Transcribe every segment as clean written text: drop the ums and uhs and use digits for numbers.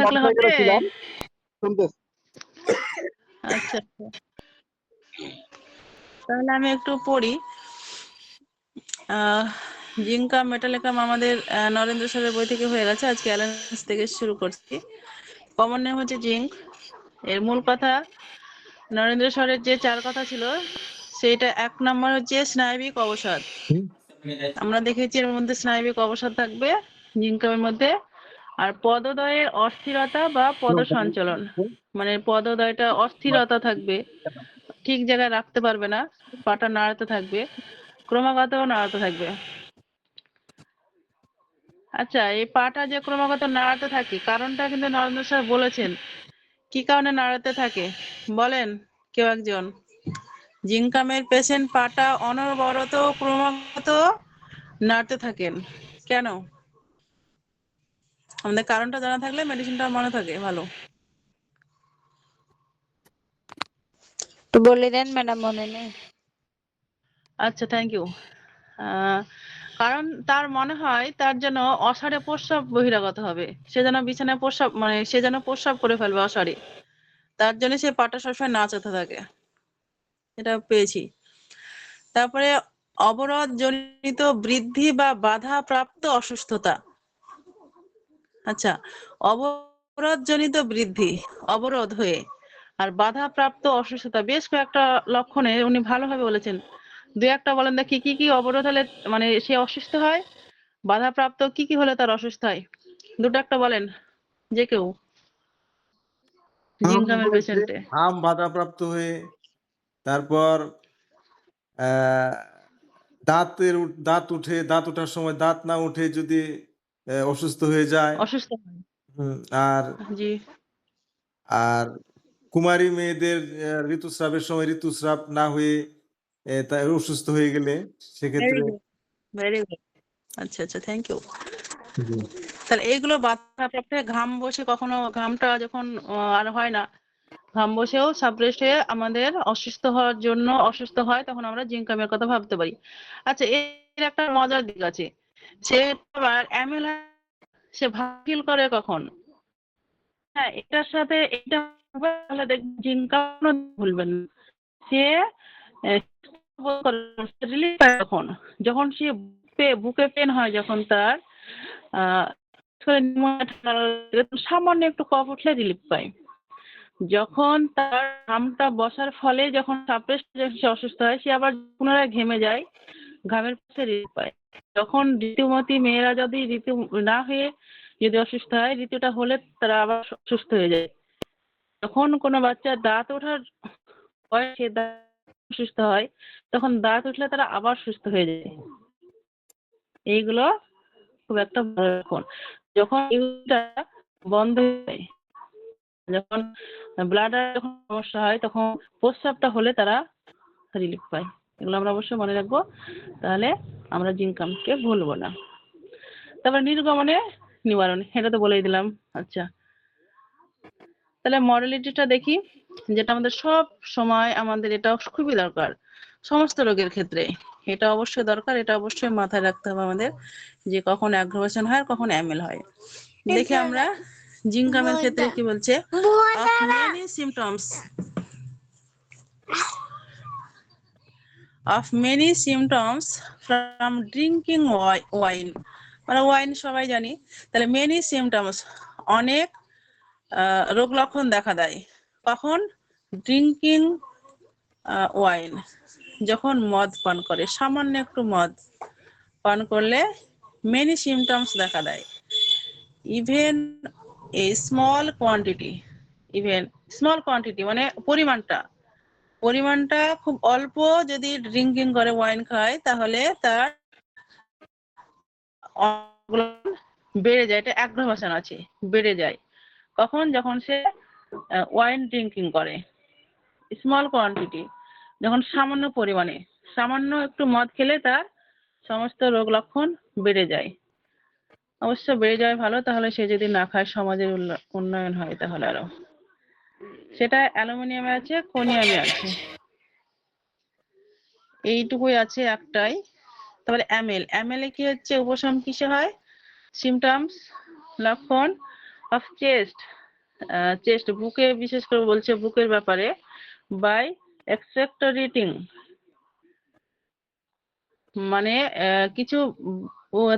থাকলে হবে? আচ্ছা আচ্ছা, তাহলে আমি একটু পড়ি। জিঙ্কাম মেটালিকাম আমাদের নরেন্দ্র স্যারের বই থেকে হয়ে গেছে, আজকে অ্যালায়েন্স থেকে শুরু করছি। কমন নেম হচ্ছে জিঙ্ক। এর মূল কথা, নরেন্দ্র স্যারের যে 4 কথা ছিল সেটা 1 নম্বর হচ্ছে স্নায়বিক অবসাদ। আমরা দেখেছি এর মধ্যে স্নায়বিক অবসাদ থাকবে জিঙ্কামের মধ্যে। আর পদদ্বয়ের অস্থিরতা বা পদ সঞ্চালন, মানে পদদ্বয়টা অস্থিরতা থাকবে, ঠিক জায়গায় রাখতে পারবে না, পাটা নাড়াতে থাকবে, ক্রমাগত নাড়াতে থাকবে। আচ্ছা, এই পাটা যে ক্রমাগত নাড়াতে থাকে, কারণটা কিন্তু নরেন্দ্র স্যার বলেছেন। কি কারণে নাড়াতে থাকে বলেন কেউ একজন? জিঙ্কামের পেশেন্ট পাটা অনবরত ক্রমাগত নাড়তে থাকেন কেন? আমাদের কারণটা জানা থাকলে মেডিসিনটা মনে থাকে ভালো। তো বলে দেন ম্যাডাম, মনে নেই। আচ্ছা, থ্যাংক ইউ। কারণ তার মনে হয় তার যেন অসাড়ে প্রস্রাব বহিরাগত হবে, সে যেন বিছানায় প্রস্রাব, মানে সে যেন প্রস্রাব করে ফেলবে অসাড়ে, তার জন্য সে পাটা সবসময় নাচাতে থাকে। এটা পেয়েছি। তারপরে অবরোধ জনিত বৃদ্ধি বা বাধা প্রাপ্ত অসুস্থতা। আচ্ছা, অবরোধ জনিত বৃদ্ধি, অবরোধ হয়ে, আর বাধা প্রাপ্ত অসুস্থতা, বেশ কয়েকটা লক্ষণে উনি ভালোভাবে বলেছেন। 2-1টা বলেন দেখি, কি কি অবরোধ হলে মানে সে অসুস্থ হয়, বাধাপ্রাপ্ত কি কি হলে তার অসুস্থ হয়? 2-1টা বলেন যে কেউ, জিঙ্কামের পেশেন্টে। হাম বাধাপ্রাপ্ত হয়ে, তারপর দাঁত উঠে, দাঁত ওঠার সময় দাঁত না উঠে যদি অসুস্থ হয়ে যায়। অসুস্থ হয়। আর জি। আর কুমারী মেয়েদের ঋতুস্রাবের সময় ঋতুস্রাব না হয়ে তাই অসুস্থ হয়ে গেলে সেক্ষেত্রে। Very good. আচ্ছা আচ্ছা, থ্যাংক ইউ। তাহলে এইগুলো বাধাপ্রাপ্ত, ঘাম বসে, কখনো ঘামটা যখন আর হয় না, ঘাম বসেও সাপ্রেস হয়ে আমাদের অসুস্থ হওয়ার জন্য অসুস্থ হয়, তখন আমরা জিঙ্কামের কথা ভাবতে পারি। আচ্ছা, এর একটা মজার দিক আছে, সে আবার অ্যামেল, সে ফিল করে কখন? হ্যাঁ, এটার সাথে এটা তাহলে দেখবেন জিঙ্কামও ভুলবেন না। সে রিলিফ পায় তখন, যখন সে বুকে পেন হয়, যখন তার সামান্য একটু কফ উঠলে রিলিফ পায়। যখন তার ঘামটা বসার ফলে যখন সাপ্রেস সে অসুস্থ হয়, সে আবার পুনরায় ঘেমে যায়, ঘামের পাশে ঋতু পায়। যখন ঋতুমতী মেয়েরা যদি ঋতু না হয়ে যদি অসুস্থ হয়, ঋতুটা হলে তারা আবার সুস্থ হয়ে যায়। যখন কোনো বাচ্চার দাঁত ওঠার বয়সে অসুস্থ হয়, তখন দাঁত উঠলে তারা আবার সুস্থ হয়ে যায়। এইগুলো খুব একটা ভালো লক্ষণ। যখন এগুলোটা বন্ধ হয়ে যায়, যখন ব্লাডার যখন সমস্যা হয়, তখন প্রস্রাবটা হলে তারা রিলিফ পায়। এগুলো আমরা অবশ্যই মনে রাখবো, তাহলে আমরা জিঙ্কামকে ভুলবো না। তারপর নির্গমনে নিবারণ, এটা তো বলেই দিলাম। আচ্ছা, তাহলে মডালিটিটা দেখি, যেটা আমাদের সব সময় আমাদের এটা খুবই দরকার সমস্ত রোগের ক্ষেত্রে। এটা অবশ্যই দরকার, এটা অবশ্যই মাথায় রাখতে হবে আমাদের, যে কখন অ্যাগ্রাভেশন হয় আর কখন অ্যামেল হয়। দেখি আমরা জিঙ্কামের ক্ষেত্রে কি বলছে। Of many symptoms, of many symptoms from drinking wine, মানে ওয়াইন সবাই জানি, তাহলে মেনি সিমটমস, অনেক রোগ লক্ষণ দেখা দেয় কখন? ড্রিঙ্কিং ওয়াইন, যখন মদ পান করে, সামান্য একটু মদ পান করলে মেনি সিমটমস দেখা দেয়। Even a small quantity, even small quantity মানে পরিমাণটা খুব অল্প যদি ড্রিঙ্কিং করে, ওয়াইন খায়, তাহলে তার বেড়ে যায়। এটা অ্যাগ্রাভেশন আছে, বেড়ে যায় কখন? যখন সে ওয়াইন ড্রিঙ্কিং করে। স্মল কোয়ান্টিটি, যখন সামান্য পরিমাণে, সামান্য একটু মদ খেলে তার সমস্ত রোগ লক্ষণ বেড়ে যায়। অবশ্য বেড়ে যায় ভালো, তাহলে সে যদি না খায় সমাজের উন্নয়ন হয় তাহলে আরো। সেটা অ্যালুমিনিয়ামে আছে, কোনিয়ামে আছে, এইটুকুই আছে একটাই। তারপরে অ্যামেল, অ্যামেলে কি হচ্ছে? উপশম কিসে হয়? সিমটমস, লক্ষণ অফ চেস্ট বুকে, বিশেষ করে বলছে বুকের ব্যাপারে, বাই এক্সপেক্টরেটিং, মানে কিছু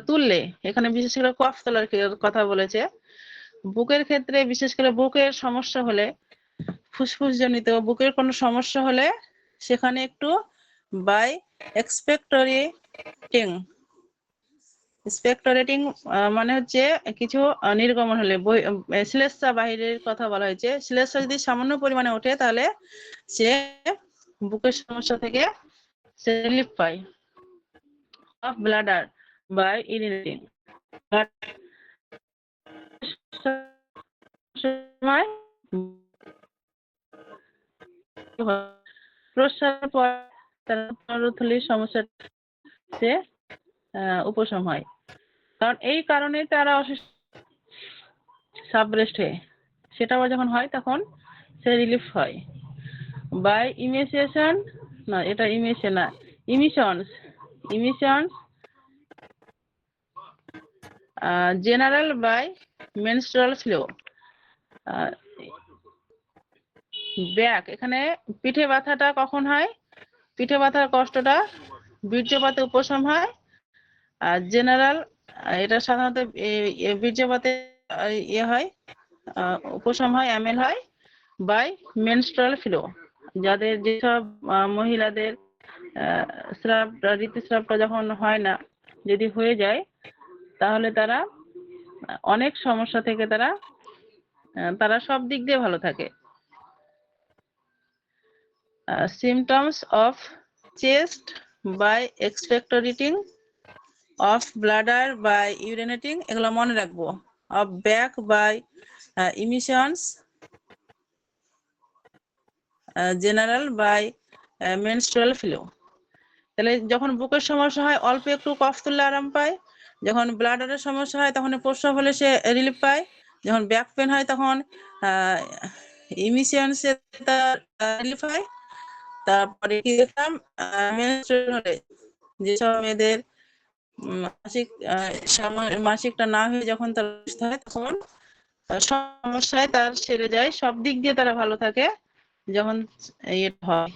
তুললে, এখানে বিশেষ করে কফ তোলার কথা বলেছে। বুকের ক্ষেত্রে বিশেষ করে বুকের সমস্যা হলে, ফুসফুস জনিত বুকের কোনো সমস্যা হলে সেখানে একটু বাই এক্সপেক্টরেটিং মানে হচ্ছে কিছু নির্গমন হলে, শ্লেষ্মা বাহিরের কথা বলা হয়েছে। শ্লেষ্মা যদি সামান্য পরিমাণে ওঠে তাহলে সে বুকের সমস্যা থেকে সে রিলিফ পায়। অফ ব্লাডার বাই ইউরিনেটিং, সময় প্রস্রাবের পর তার মলথলির সমস্যা সে উপশম হয়। কারণ এই কারণে তারা অসুস্থ সাবরেস্ট হয়ে, সেটা আবার যখন হয় তখন সে রিলিফ হয়। বাই ইমিশন, না এটা ইমিশন না, emissions general by menstrual flow. Back, এখানে পিঠে ব্যথাটা কখন হয়? পিঠে ব্যথার কষ্টটা বীর্যপাতে উপশম হয়। আর জেনারেল, এটা সাধারণত বীর্যপাতে হয়, উপশম হয়, অ্যামেল হয় বাই মেনস্ট্রুয়াল ফ্লো। যাদের, যেসব মহিলাদের ঋতুস্রাবটা যখন হয় না, যদি হয়ে যায় তাহলে তারা অনেক সমস্যা থেকে তারা সব দিক দিয়ে ভালো থাকে। symptoms of chest by expectorating, of bladder by urinating, এগুলো মনে রাখবো। of back by emissions, general by menstrual flow। তাহলে যখন বুকের সমস্যা হয় অল্প একটু কফ তুললে আরাম পায়, যখন ব্লাডারের সমস্যা হয় তখন প্রস্রাব হলে সে রিলিফ পায়, যখন ব্যাক পেন হয় তখন ইমিশনসে তার রিলিফ হয়। তারপরে কি দেখলাম, মেনস্ট্রুয়াল হলে, যেসব মেয়েদের মাসিকটা না হয়ে যখন তার হয় তখন সমস্যায় তার সেরে যায়, সব দিক দিয়ে তারা ভালো থাকে যখন হয়,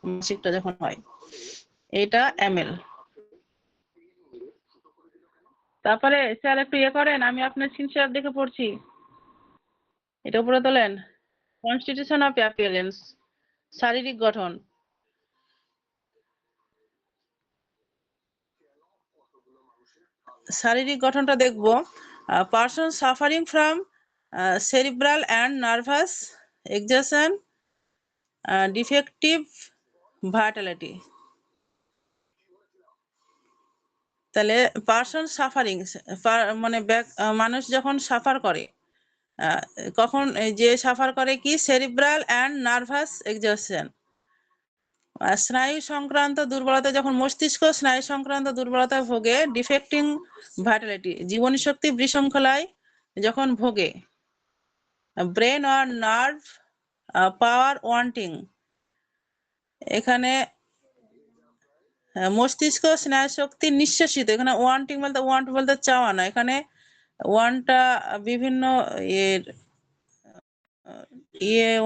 মাসিকটা যখন হয়। এটা এমএল। তারপরে স্যার একটু করেন, আমি আপনার স্ক্রিনশট দেখে পড়ছি। এটা উপরে তোলেন। কনস্টিটিউশন অফ অ্যাপিয়ারেন্স, শারীরিক গঠন। শারীরিক গঠনটা দেখবো। Person suffering from cerebral and nervous exhaustion, defective vitality। তাহলে পারসন সাফারিং মানে মানুষ যখন সাফার করে, কখন যে সাফার করে কি, সেরিব্রাল অ্যান্ড নার্ভাস এক্সজশন, স্নায়ু সংক্রান্ত দুর্বলতা, যখন মস্তিষ্ক স্নায়ু সংক্রান্ত দুর্বলতায় ভোগে, ডিফেক্টিং ভাইটালিটি, জীবনী শক্তি বিশৃঙ্খলায় যখন ভোগে, brain or nerve power wanting, এখানে মস্তিষ্ক স্নায়ু শক্তি নিঃশেষিত, এখানে ওয়ান্টিং বলতে চাওয়া না, এখানে ওয়ানটা বিভিন্ন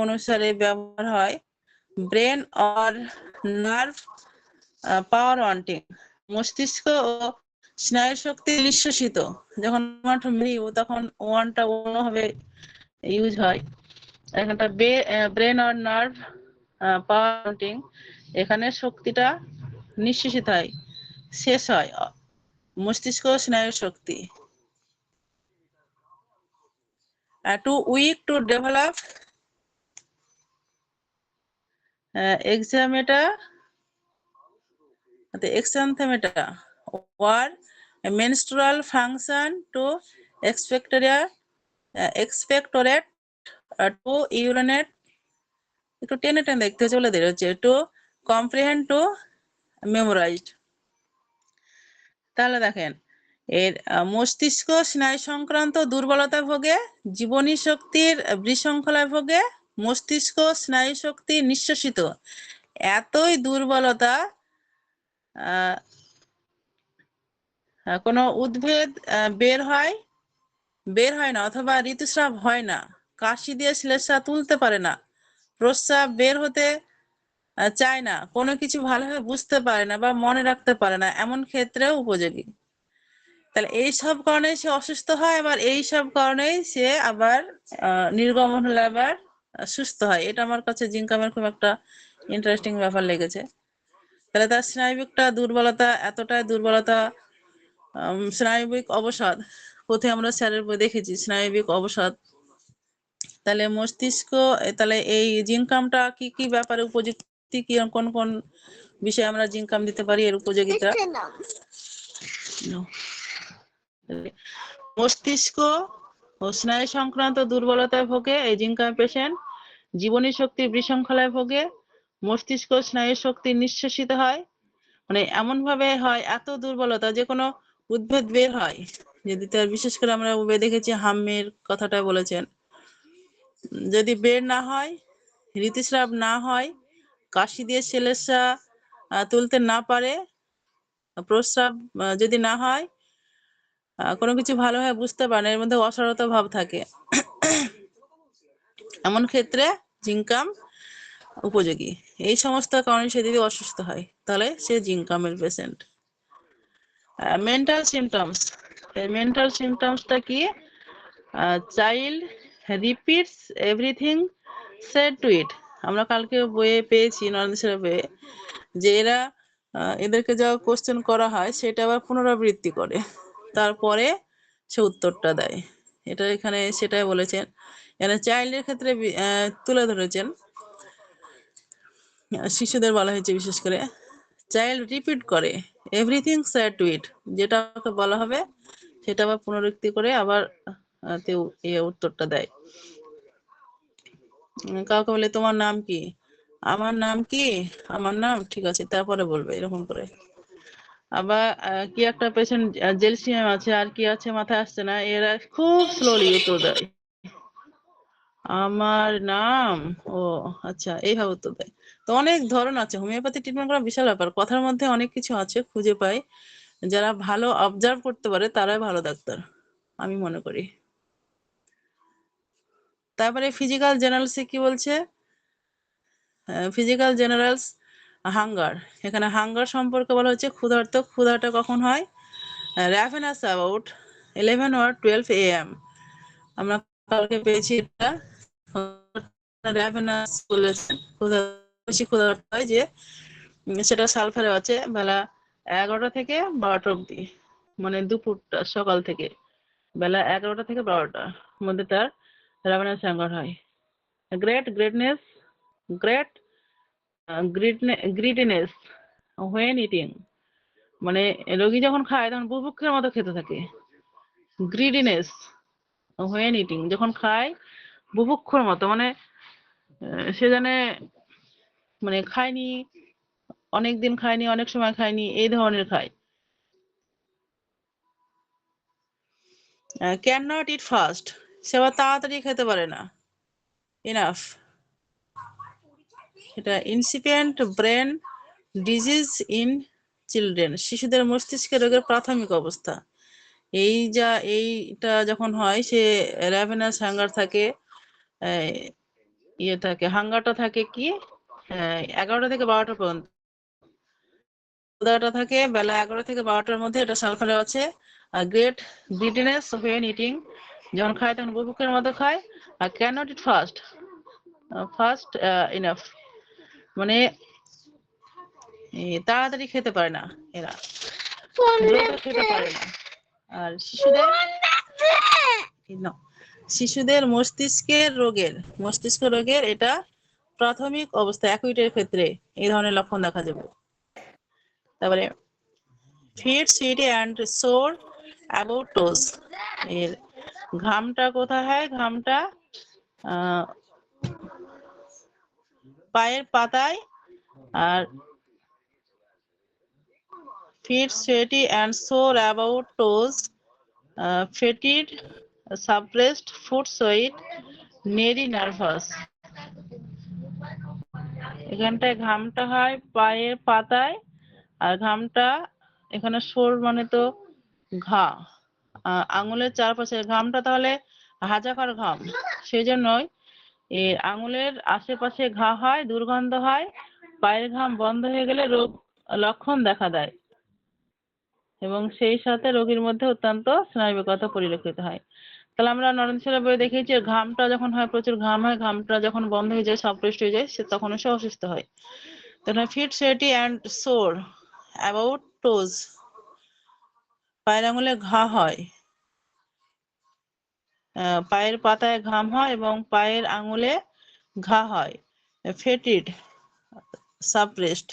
অনুসারে ব্যবহার হয়। Brain or nerve power wanting, মস্তিষ্ক ও স্নায়ু শক্তি নিঃশেষিত, যখন তখন ওয়ানটা অন্যভাবে ইউজ হয়। এখানটা brain or nerve power wanting, এখানে শক্তিটা নিঃশেষিত হয়, শেষ হয়, মস্তিষ্ক স্নায়ু শক্তি। Too weak to develop exanthemata or menstrual function to expectorate to urinate, একটু টেনে টেনে দেখতে চলে হচ্ছে, টু কম্প্রিহেন্ড টু মেমোরাইজড। তাহলে দেখেন, এর মস্তিষ্ক স্নায়ু সংক্রান্ত দুর্বলতা ভোগে, জীবনী শক্তির বিশৃঙ্খলায় ভোগে, মস্তিষ্ক স্নায়ু শক্তি নিঃশেষিত, এতই দুর্বলতা কোনো উদ্ভিদ বের হয় বের হয় না অথবা ঋতুস্রাব হয় না, কাশি দিয়ে শ্লেষ্মা তুলতে পারে না, প্রস্রাব বের হতে চায় না, কোনো কিছু ভালোভাবে বুঝতে পারে না বা মনে রাখতে পারে না, এমন ক্ষেত্রেও উপযোগী। তাহলে এই সব কারণে সে অসুস্থ হয়, আবার এই সব কারণেই সে আবার নির্গমন হলে আবার সুস্থ হয়। এটা আমার কাছে জিঙ্কামের খুব একটা ইন্টারেস্টিং ব্যাপার লেগেছে। তাহলে তার স্নায়বিকটা দুর্বলতা, এতটাই দুর্বলতা, স্নায়বিক অবসাদ, কোথায় আমরা স্যারের বই দেখেছি স্নায়বিক অবসাদ। তাহলে মস্তিষ্ক, তাহলে এই জিঙ্কামটা কি কি ব্যাপারে উপযুক্তি, কি কোন কোন বিষয়ে আমরা জিঙ্কাম দিতে পারি, এর উপযোগিতা। মস্তিষ্ক ও স্নায়ু সংক্রান্ত দুর্বলতায় ভোগে এই জিঙ্কাম পেশেন্ট, জীবনী শক্তির বিশৃঙ্খলায় ভোগে, মস্তিষ্ক স্নায়ু শক্তি নিঃশেষিত হয়, মানে এমন ভাবে হয় এত দুর্বলতা যে কোনো উদ্ভিদ বের হয় যদি তার, বিশেষ করে আমরা দেখেছি হাম্মের কথাটা বলেছেন, যদি বের না হয়, ঋতুস্রাব না হয়, কাশি দিয়ে শ্লেষ্মা তুলতে না পারে, প্রস্রাব যদি না হয়, কোনো কিছু ভালোভাবে বুঝতে পারে না, এর মধ্যে অসারতা ভাব থাকে, এমন ক্ষেত্রে জিঙ্কাম উপযোগী। এই সমস্ত কারণে সে যদি অসুস্থ হয় তাহলে সে জিঙ্কামের পেশেন্ট। মেন্টাল সিমটমস, মেন্টাল সিমটমসটা কি? Child repeats everything said to it. আমরা কালকে বইয়ে পেয়েছি, নরেন্দ্র বইয়ে, যে এরা এদেরকে যা কোশ্চেন করা হয় সেটা আবার পুনরাবৃত্তি করে, তারপরে সে উত্তরটা দেয়। এটা এখানে সেটাই বলেছেন। এখানে চাইল্ডের ক্ষেত্রে তুলে ধরেছেন, শিশুদের বলা হয়েছে বিশেষ করে, চাইল্ড রিপিট করে এভরিথিং সেড টু ইট, যেটা ওকে বলা হবে সেটা আবার পুনরুক্তি করে আবার উত্তরটা দেয়। কাউকে বলে তোমার নাম কি, আমার নাম কি, আমার নাম, ঠিক আছে, তারপরে বলবে, এরকম করে। আবার কি একটা পেশেন্ট জেলসিয়াম আছে, আর কি আছে মাথায় আসছে না, এরা খুব স্লোলি উত্তর দেয়, আমার নাম, ও আচ্ছা, এইভাবে উত্তর দেয়। তো অনেক ধরন আছে, হোমিওপ্যাথি ট্রিটমেন্ট করা বিশাল ব্যাপার, কথার মধ্যে অনেক কিছু আছে খুঁজে পাই। যারা ভালো অবজার্ভ করতে পারে তারাই ভালো ডাক্তার, আমি মনে করি। তারপরে ফিজিক্যাল জেনারেলসে কি বলছে? ফিজিক্যাল জেনারেলস হাঙ্গার, এখানে হাঙ্গার সম্পর্কে বলা হচ্ছে ক্ষুধার্ত। ক্ষুধাটা কখন হয়? ravenous about 11 or 12 AM। আমরা কালকে পেয়েছি এটা, ravenous বলেছেন, বেশি ক্ষুধার্ত হয় যে, সেটা সালফারে আছে বেলা 11টা থেকে 12টা অব্দি, মানে দুপুরটা, সকাল থেকে বেলা 11টা থেকে 12টার মধ্যে তার ravenous hunger হয়। Greatness, great greediness when eating, মানে রোগী যখন খায় তখন বুভুক্ষের মতো খেতে থাকে। গ্রিডিনেস হোয়েন ইটিং, যখন খায় বুভুক্ষর মতো, মানে সে জানে, মানে খায়নি, অনেকদিন খায়নি, অনেক সময় খায়নি, এই ধরনের খায়। ক্যান নট ইট ফাস্ট, সে আবার তাড়াতাড়ি খেতে পারে না। ইনাফ, এটা incipient brain disease in children, শিশুদের মস্তিষ্কের রোগের প্রাথমিক অবস্থা। এইটা যখন হয়, সে র্যাভেনাস হাঙ্গার থাকে, ইয়ে থাকে, হাঙ্গারটা থাকে কি 11টা থেকে 12টা পর্যন্ত, ক্ষুধাটা থাকে বেলা 11টা থেকে 12টার মধ্যে, এটা সালফারে আছে। আর গ্রেট গ্রিডিনেস হোয়েন ইটিং, যখন খায় তখন বুভুক্ষের মতো খায়। আর can not eat fast, fast enough, মানে তাড়াতাড়ি খেতে পারে না, এরা দ্রুত খেতে পারে না। আর শিশুদের মস্তিষ্ক রোগের এটা প্রাথমিক অবস্থা, অ্যাকুইটের ক্ষেত্রে এই ধরনের লক্ষণ দেখা যাবে। তারপরে feet sweaty and sore about toes, এর ঘামটা কোথায় হয়? ঘামটা পায়ের পাতায়। আর feet sweaty and sore about toes, fetid, suppressed foot sweat, nearly nervous। এখানটায় ঘামটা হয় পায়ের পাতায়, আর ঘামটা এখানে সোর মানে তো ঘা, আঙুলের চারপাশে ঘামটা তাহলে হাজাকার ঘাম, সেই জন্যই এই আঙুলের আশেপাশে ঘা হয়, দুর্গন্ধ হয়, পায়ের ঘাম বন্ধ হয়ে গেলে রোগ লক্ষণ দেখা দেয় এবং সেই সাথে রোগীর মধ্যে অত্যন্ত স্নায়বিকতা পরিলক্ষিত হয়। তাহলে আমরা নরেন্দ্র স্যারের বইয়ে দেখেছি ঘামটা যখন হয়, প্রচুর ঘাম হয়, ঘামটা যখন বন্ধ হয়ে যায়, সাপ্রেসড হয়ে যায়, সে তখন সে অসুস্থ হয়। তাহলে fit, sweaty and sore about টোজ, পায়ের আঙুলে ঘা হয়, পায়ের পাতায় ঘাম হয় এবং পায়ের আঙুলে ঘা হয়। ফেটিড, সাপ্রেসড,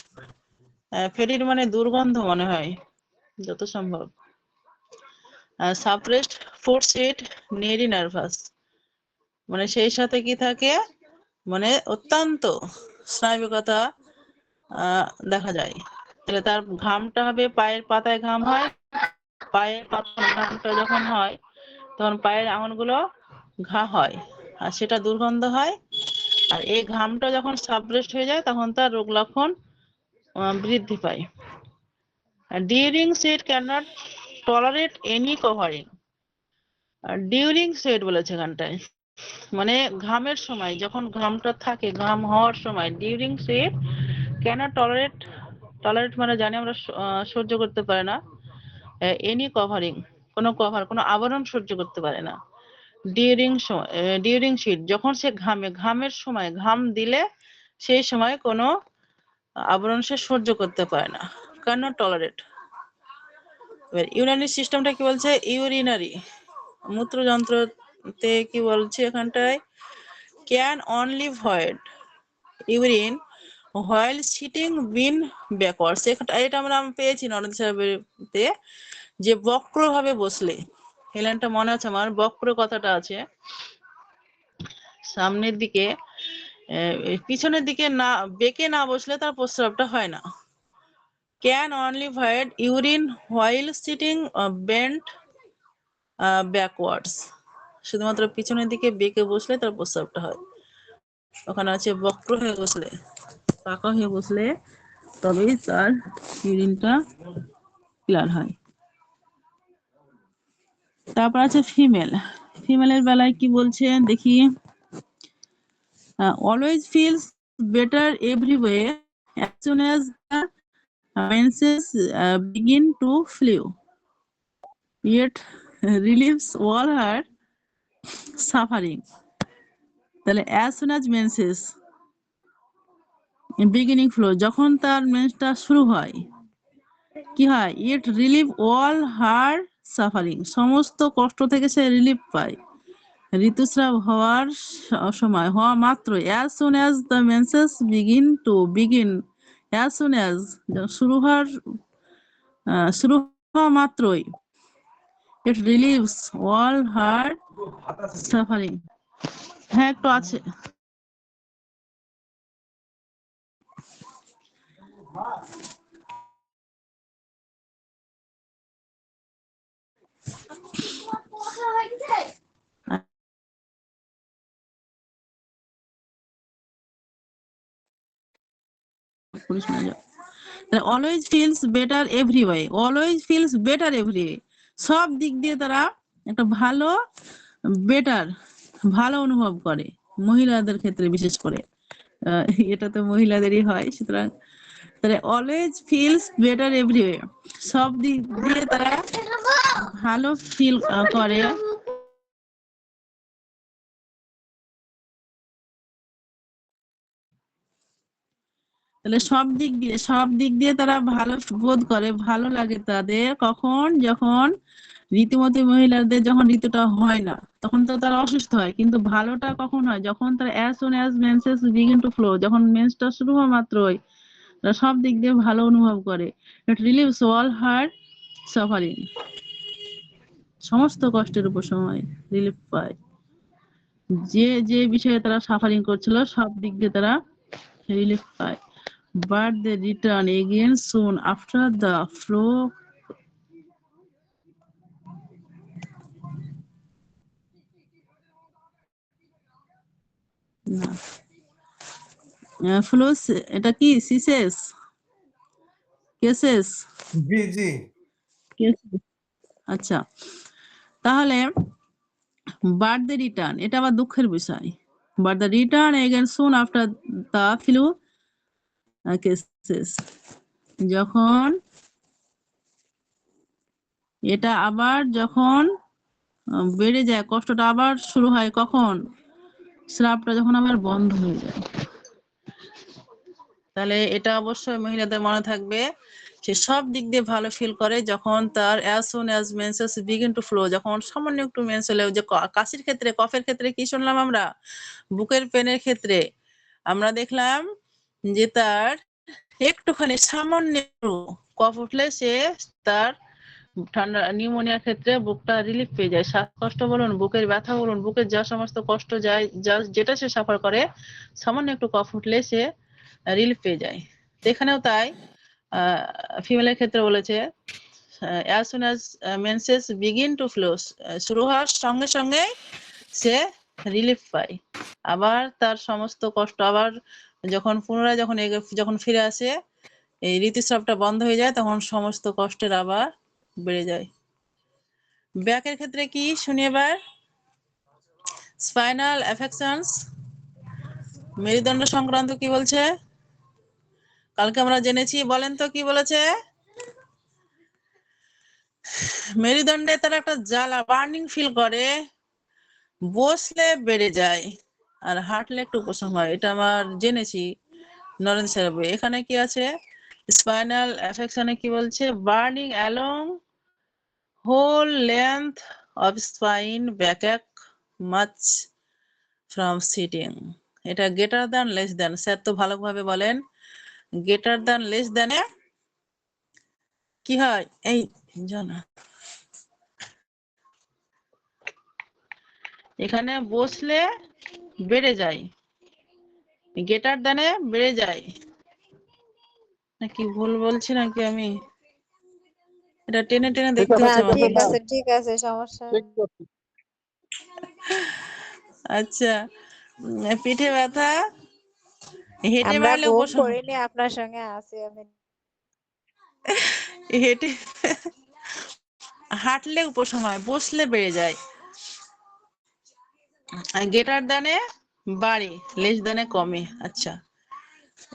ফেটিড মানে দুর্গন্ধ মনে হয় যত সম্ভব। সাপ্রেসড, ফুট, সিট, নেরি নার্ভাস, মানে সেই সাথে কি থাকে, মানে অত্যন্ত স্নায়বিকতা দেখা যায়। তাহলে তার ঘামটা হবে, পায়ের পাতায় ঘাম হয়, পায়ের পাতায় ঘামটা যখন হয় তখন পায়ের আঙুলগুলো ঘা হয় আর সেটা দুর্গন্ধ হয়। আর এই ঘামটা যখন সাপ্রেসড হয়ে যায় তখন তার রোগ লক্ষণ বৃদ্ধি পায়। During set can not tolerate any covering. During set বলেছে এখানটায়, মানে ঘামের সময়, যখন ঘামটা থাকে, ঘাম হওয়ার সময়, during set can't tolerate, tolerate মানে জানি আমরা সহ্য করতে পারে না, এনি কভারিং, কোনো কভার, কোনো আবরণ সহ্য করতে পারে না। ডিউরিং শীত, যখন সে ঘামে, ঘামের সময়, ঘাম দিলে সেই সময় কোনো আবরণ সে সহ্য করতে পারে না, ক্যানট টলারেট। এবার ইউরিনারি সিস্টেমটা কি বলছে, ইউরিনারি মূত্রযন্ত্রতে কি বলছে এখানটায়, can only void urine while sitting being backwards। এটা আমরা পেয়েছি নরেন্দ্র সাহেবেরতে, যে বক্র ভাবে বসলে, হেলেনটা মনে আছে আমার, বক্র কথাটা আছে, সামনের দিকে পিছনের দিকে না বেঁকে না বসলে তার প্রস্রাবটা হয় না। Can only void urine while sitting bent backwards, শুধুমাত্র পিছনের দিকে বেঁকে বসলে তার প্রস্রাবটা হয়। ওখানে আছে বক্র হয়ে বসলে, পাকা হয়ে বসলে তবেই তার ইউরিনটা ক্লিয়ার হয়। তারপর আছে ফিমেল, ফিমেলের বেলায় কি বলছে দেখি, always feels better everyway as soon as the menses begin to flow, yet relieves all her suffering। তাহলে as soon as menses beginning flow, যখন তার মেন্সটা শুরু হয় কি হয়, ইট রিলিভ অল হার সাফারিং, সমস্ত কষ্ট থেকে সে রিলিফ পায়। ঋতুস্রাব হওয়ার সময়, হওয়া মাত্র, as soon as the menses begin, as soon as শুরু হওয়া মাত্রই, it relieves all her suffering। হ্যাঁ একটু আছে, always feels better everyway, always feels better everyway, সব দিক দিয়ে তারা একটা ভালো, বেটার, ভালো অনুভব করে, মহিলাদের ক্ষেত্রে বিশেষ করে, এটা তো মহিলাদেরই হয়, সুতরাং তাহলে অলওয়েজ ফিলস বেটার এভরিওয়ে, সব দিক দিয়ে তারা ভালো ফিল করে। তাহলে সব দিক দিয়ে তারা ভালো বোধ করে, ভালো লাগে তাদের কখন, যখন ঋতুমতী মহিলাদের যখন ঋতুটা হয় না তখন তো তারা অসুস্থ হয়, কিন্তু ভালোটা কখন হয়, যখন তারা as soon as menses begin to flow, যখন মেন্সটা শুরু হওয়া মাত্রই তারা সব দিক দিয়ে ভালো অনুভব করে। it relieves all her suffering, সমস্ত কষ্টের উপশময় রিলিফ পায়, যে যে বিষয়ে তারা সাফারিং করছিল সব দিক দিয়ে তারা রিলিফ পায়। But they return again soon after the flow flows, এটা কি সিসেস কেসেস, জি জি, আচ্ছা, তাহলে but the return, এটা আবার দুঃখের বিষয়। But the return again soon after the flu cases, যখন এটা আবার যখন বেড়ে যায়, কষ্টটা আবার শুরু হয় কখন? স্রাবটা যখন আবার বন্ধ হয়ে যায়। তাহলে এটা অবশ্যই মহিলাদের মনে থাকবে, সে সব দিক দিয়ে ভালো ফিল করে যখন তার as soon as menses begin to flow, যখন সামান্য একটু মেন্স হলে, যে কাশির ক্ষেত্রে, কফের ক্ষেত্রে কি শুনলাম আমরা? বুকের পেনের ক্ষেত্রে আমরা দেখলাম যে তার একটুখানি সামান্য একটু কফ উঠলে সে তার ঠান্ডা নিউমোনিয়ার ক্ষেত্রে বুকটা রিলিফ পেয়ে যায়। শ্বাসকষ্ট বলুন, বুকের ব্যথা বলুন, বুকের যা সমস্ত কষ্ট যায়, যেটা সে সাফার করে, সামান্য একটু কফ উঠলে সে রিলিফ পেয়ে যায়। তো এখানেও তাই ফিমেলের ক্ষেত্রে বলেছে as soon as menses begin to flow, শুরু হওয়ার সঙ্গে সঙ্গে সে রিলিফ পায়। আবার তার সমস্ত কষ্ট আবার যখন পুনরায় যখন ফিরে আসে, এই ঋতুস্রাবটা বন্ধ হয়ে যায়, তখন সমস্ত কষ্টের আবার বেড়ে যায়। ব্যাকের ক্ষেত্রে কি শুনি এবার? স্পাইনাল অ্যাফেকশনস, মেরুদণ্ড সংক্রান্ত কি বলছে? কালকে আমরা জেনেছি, বলেন তো কি বলেছে? মেরুদণ্ডে তার একটা জ্বালা, বার্নিং ফিল করে, বসলে বেড়ে যায় আর হাঁটলে একটু উপশম হয়। এটা আমার জেনেছি নরেন্দ্র স্যার বই। এখানে কি আছে? স্পাইনাল অ্যাফেকশনে কি বলছে? Burning along whole length of spine, back much from sitting. এটা greater than less than, sir তো ভালোভাবে বলেন। গ্রেটার দ্যান লেস দ্যানে কি হয়? এই জানা, এখানে বসলে বেড়ে যায়, গ্রেটার দ্যানে বেড়ে যায়, নাকি ভুল বলছি নাকি আমি? এটা টেনে টেনে দেখতে হচ্ছে না, ঠিক আমাকে। আছে, ঠিক আছে, সমস্যা নেই। আচ্ছা, পিঠে ব্যথা, হেঁটে আমরা বেড়ালে ঘুম উপশম, করিনি, আপনার সঙ্গে আছি আমি। হেঁটে হাঁটলে উপশম হয়, বসলে বেড়ে যায়। গ্রেটার দ্যানে বাড়ে, লেস দ্যানে কমে। আচ্ছা,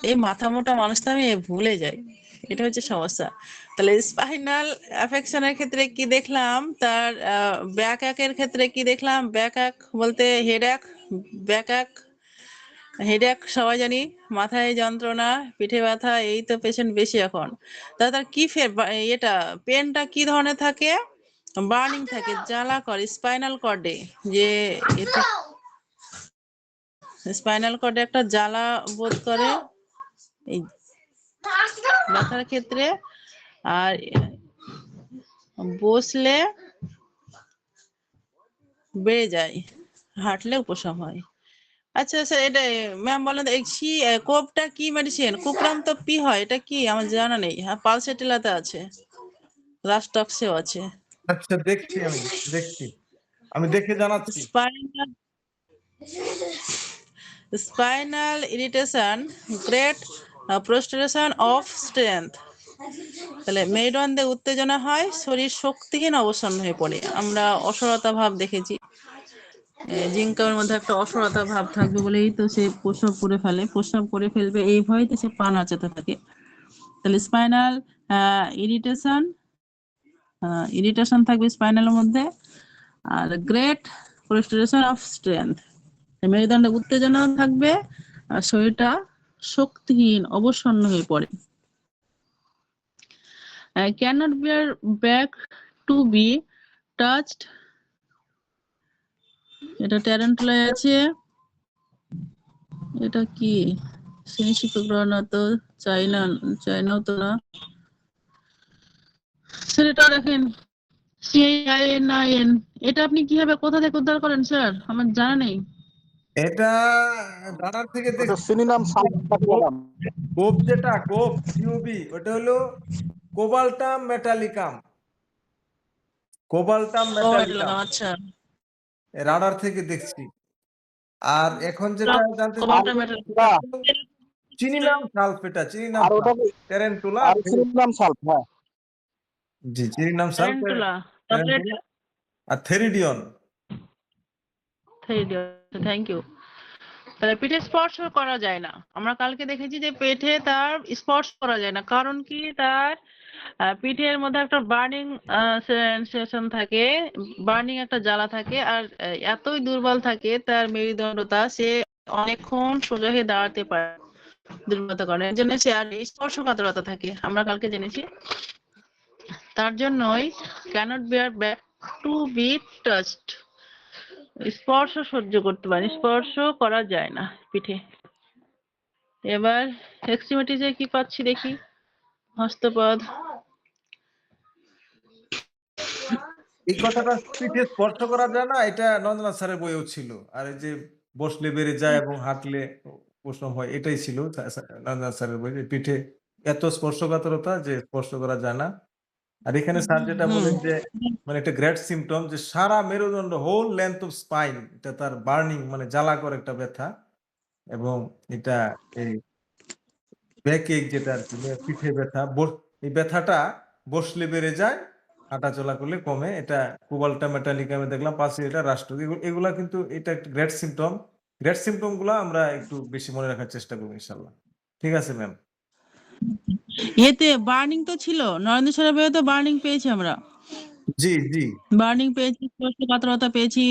এই মাথা মোটা মানুষ তো আমি ভুলে যাই, এটা হচ্ছে সমস্যা। তাহলে স্পাইনাল অ্যাফেকশনের ক্ষেত্রে কি দেখলাম? তার ব্যাক একের ক্ষেত্রে কি দেখলাম? ব্যাক এক বলতে হেডএক, ব্যাক এক, হেডেক সবাই জানি, মাথায় যন্ত্রণা, পিঠে ব্যথা, এই তো পেশেন্ট বেশি এখন। তার কি এটা পেনটা কি ধরনের থাকে? বার্নিং থাকে, জ্বালা করে স্পাইনাল কর্ডে, যে স্পাইনাল কর্ডে একটা জ্বালা বোধ করে এই ব্যথার ক্ষেত্রে। আর বসলে বেড়ে যায়, হাঁটলে উপশম হয়। আচ্ছা স্যার, এটা ম্যাম বলেন, এই কোপটা কি মেডিসিন? কুপ্রান্ত পি হয়, এটা কি আমার জানা নেই। হ্যাঁ, পালসেটিলাতে আছে, রাস্টক্সেও আছে। আচ্ছা, দেখছি আমি দেখে জানাচ্ছি। Spinal spinal irritation, great prostration of strength. তাহলে মেরুদণ্ডে উত্তেজনা হয়, শরীর শক্তিহীন অবসন্ন হয়ে পড়ে। আমরা অসরতা ভাব দেখেছি, জিঙ্কার মধ্যে একটা অসরতা ভাব থাকবে বলেই তো সে প্রস্রাব করে ফেলবে, এই ভয়তে সে পা নাচাতে থাকে। তাহলে স্পাইনাল ইরিটেশন, থাকবে স্পাইনালের মধ্যে। আর গ্রেট প্রস্ট্রেশন অফ স্ট্রেংথ, মেরুদণ্ডে উত্তেজনা থাকবে আর শরীরটা শক্তিহীন অবসন্ন হয়ে পড়ে। Can't bear back to be touched, এটা ট্যারেন্টুলায় আছে। এটা কি সুনিশ্চিত গ্রহ না তো? চাইনাও তো না। সেটা দেখেন CININ, এটা আপনি কিভাবে কোথা থেকে উদ্ধার করেন স্যার? আমার জানা নেই। এটা ডানার থেকে দেখছি। সিনিনাম কোপ, যেটা কোপ কিউবি, ওটা হলো কোবাল্টাম মেটালিকাম। আচ্ছা, রাডার থেকে দেখছি। আর এখন যেটা জানতে কোবাল্টাম চাচ্ছি, মেটালিকাম। চিনিনাম সালফেট, আর ওটা টেরেন্টুলা। আর সিনিনাম সালফ। হ্যাঁ, জি, চিনিনাম সালফেট, ট্যারেন্টুলা, তাহলে টেরেন্টুলা। আর থেরিডিয়ন। Thank you. তাহলে পিঠে স্পর্শ করা যায় না, আমরা কালকে দেখেছি যে পেটে তার স্পর্শ করা যায় না, কারণ কি তার পিঠের মধ্যে একটা বার্নিং সেন্সেশন থাকে, বার্নিং একটা জ্বালা থাকে, আর এতই দুর্বল থাকে তার মেরুদণ্ডতা, সে অনেকক্ষণ সোজা হয়ে দাঁড়াতে পারে দুর্বলতার কারণে, এর জন্য সে আর স্পর্শকাতরতা থাকে, আমরা কালকে জেনেছি। তার জন্যই can't bear back to be touched, স্পর্শ সহ্য করতে পারে, স্পর্শ করা যায় না পিঠে। এবার এক্সট্রিমিটিসে কি পাচ্ছি দেখি, হস্তপদ। এই কথাটা পিঠে স্পর্শ করা যায় না, এটা নন্দনাথ স্যারের বইও ছিল। আর এই যে বসলে বেড়ে যায় এবং হাঁটলে উপশম হয়, এটাই ছিল নন্দনাথ স্যারের বই, যে পিঠে এত স্পর্শকাতরতা যে স্পর্শ করা যায় না। আর এখানে স্যার যেটা বলেন যে মানে একটা গ্রেট সিম্পটম, যে সারা মেরুদণ্ড হোল লেন্থ অফ স্পাইন, এটা তার বার্নিং মানে জ্বালা করে একটা ব্যথা, এবং এটা এই ব্যাক এক যেটা আর কি, পিঠে ব্যথা, এই ব্যথাটা বসলে বেড়ে যায়, হাঁটা চলা করলে কমে। এটা কুবাল্টা মেটালিকামে দেখলাম 5 লিটার রাষ্ট্র, এগুলা কিন্তু এটা একটা গ্রেট সিম্পটম। গ্রেট সিম্পটম গুলা আমরা একটু বেশি মনে রাখার চেষ্টা করবো ইনশাল্লাহ। ঠিক আছে ম্যাম। এতে বার্নিং তো ছিল, নরেন্দ্র স্যারের বইয়ে তো বার্নিং পেয়েছি আমরা, জি জি বার্নিং পেয়েছি, স্পর্শকাতরতা পেয়েছি,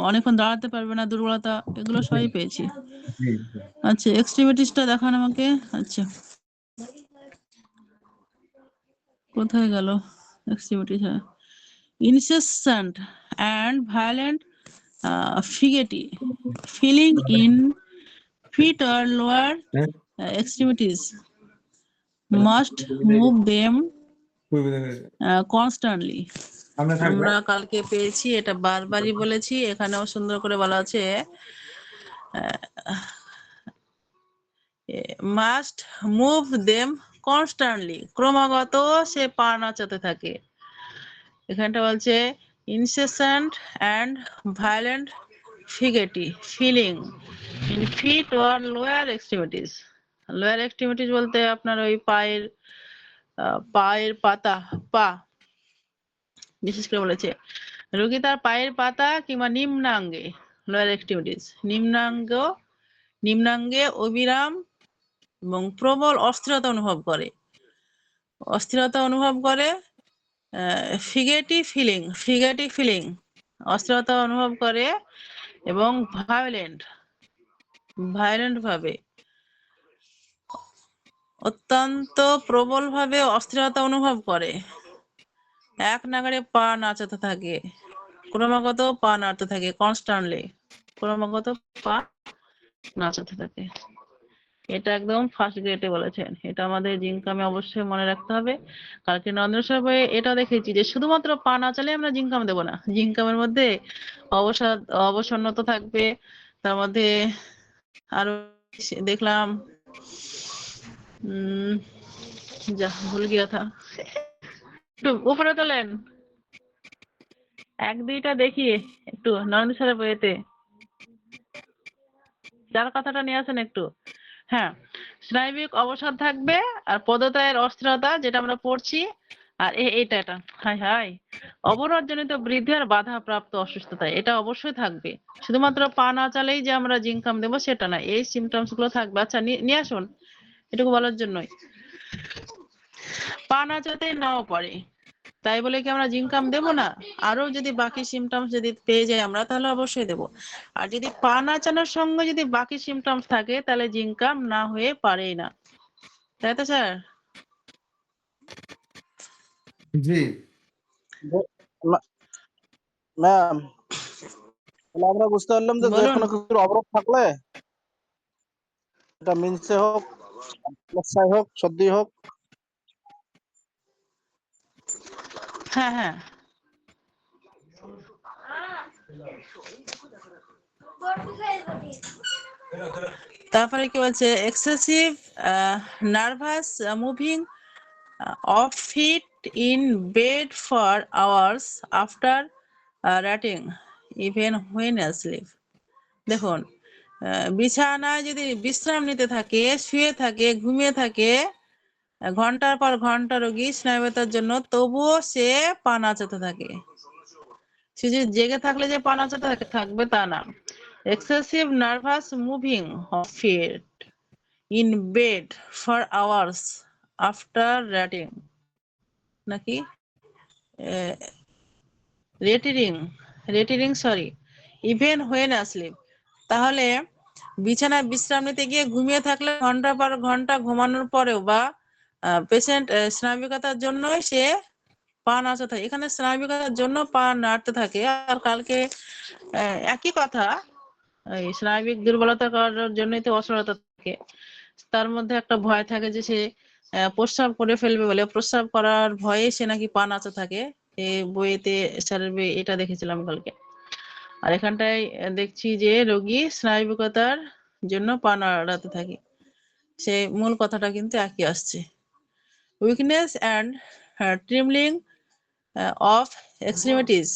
অনেকক্ষণ দাঁড়াতে পারবে না দুর্বলতা, এগুলো সবই পেয়েছি। জি জি। আচ্ছা এক্সট্রিমিটিসটা দেখান আমাকে। আচ্ছা কোথায় গেল extremities? incessant and violent fidgety feeling in feet or lower হ্যাঁ? extremities, must move them constantly. সামনে থাকবে। আমরা কালকে পেয়েছি, এটা বারবারই বলেছি, এখানেও সুন্দর করে বলা আছে মাস্ট মুভ দেম কনস্ট্যান্টলি, ক্রমাগত সে পা নাচাতে থাকে। এখানটা বলছে incessant and violent fidgety feeling in feet or lower extremities. Lower extremities বলতে আপনার ওই পায়ের পাতা, পা বিশেষ করে বলেছে, রোগী তার পায়ের পাতা কিংবা নিম্নাঙ্গে, লোয়ার এক্সট্রিমিটিস, নিম্নাঙ্গে অবিরাম এবং প্রবল অস্থিরতা অনুভব করে, ফিগেটি ফিলিং, অস্থিরতা অনুভব করে, এবং ভায়োলেন্ট ভাবে, অত্যন্ত প্রবল ভাবে অস্থিরতা অনুভব করে, এক নাগাড়ে পা নাচাতে থাকে, ক্রমাগত পা নাড়তে থাকে, কনস্ট্যান্টলি ক্রমাগত পা নাচাতে থাকে। এটা একদম ফার্স্ট গ্রেডে বলেছেন, এটা আমাদের জিনকামে অবশ্যই মনে রাখতে হবে। কালকে নরেন্দ্র স্যার বইয়ে এটা দেখেছি যে শুধুমাত্র পা নাচালে আমরা জিনকাম দেবো না, জিনকামের মধ্যে অবসন্নতা থাকবে, তার মধ্যে আরো দেখলাম যা ভুল গিয়া থা, একটু উপরে তোলেন, 1-2টা দেখি একটু নরেন্দ্র স্যারের বইয়েতে, যার কথাটা নিয়ে আসেন একটু। হ্যাঁ, স্নায়বিক অবসাদ থাকবে, আর পদত্যায়ের অস্থিরতা যেটা আমরা পড়ছি, আর এটা হাই অবরোধজনিত বৃদ্ধি আর বাধাপ্রাপ্ত অসুস্থতা, এটা অবশ্যই থাকবে। শুধুমাত্র পা না চালেই যে আমরা জিনকাম দেবো সেটা না, এই সিমটমস গুলো থাকবে। আচ্ছা নিয়ে আসুন, এটুকু বলার জন্যই। পা না চাতে নাও পারে, তাই বলে কি আমরা জিনকাম দেব না? আরো যদি বাকি সিমটমস যদি পেয়ে যাই আমরা, তাহলে অবশ্যই দেব। আর যদি পা নাচানোর সঙ্গে যদি বাকি সিমটমস থাকে, তাহলে জিনকাম না হয়ে পারেই না, তাই তো স্যার? জি ম্যাম, তাহলে আমরা বুঝতে পারলাম যে বলুন। কোনো কিছুর অবরোধ থাকলে, এটা মিনসে হোক, সমস্যায় হোক, সর্দি হোক, হ্যাঁ তারপরে কি বলছে, excessive nervous moving of feet in bed for hours after retiring even when asleep. দেখুন, বিছানায় যদি বিশ্রাম নিতে থাকে, শুয়ে থাকে, ঘুমিয়ে থাকে ঘন্টার পর ঘন্টা রোগী স্নায়ুব্যথার জন্য, তবুও সে পা নাচাতে থাকে, সে যে জেগে থাকলে যে পা নাচাতে থাকবে তা না। Excessive nervous moving of feet in bed for hours after retiring নাকি retiring sorry even when asleep. তাহলে বিছানায় বিশ্রাম নিতে গিয়ে ঘুমিয়ে থাকলে ঘন্টা পর ঘন্টা ঘুমানোর পরেও বা পেশেন্ট স্নায়বিকতার জন্যই সে পা নাড়তে থাকে। এখানে স্নায়বিকতার জন্য পা নাড়তে থাকে, আর কালকে একই কথা, এই স্নায়বিক দুর্বলতা করার জন্যই তো অসরলতা থাকে। তার মধ্যে একটা ভয় থাকে যে সে প্রস্রাব করে ফেলবে বলে, প্রস্রাব করার ভয়ে সে নাকি পা নাচতে থাকে। এই বইতে স্যারের বই এটা দেখেছিলাম কালকে। আর এখানটায় দেখছি যে রোগী স্নায়বিকতার জন্য পা নাড়াতে থাকে, সে মূল কথাটা কিন্তু একই আসছে। Weakness and trembling of extremities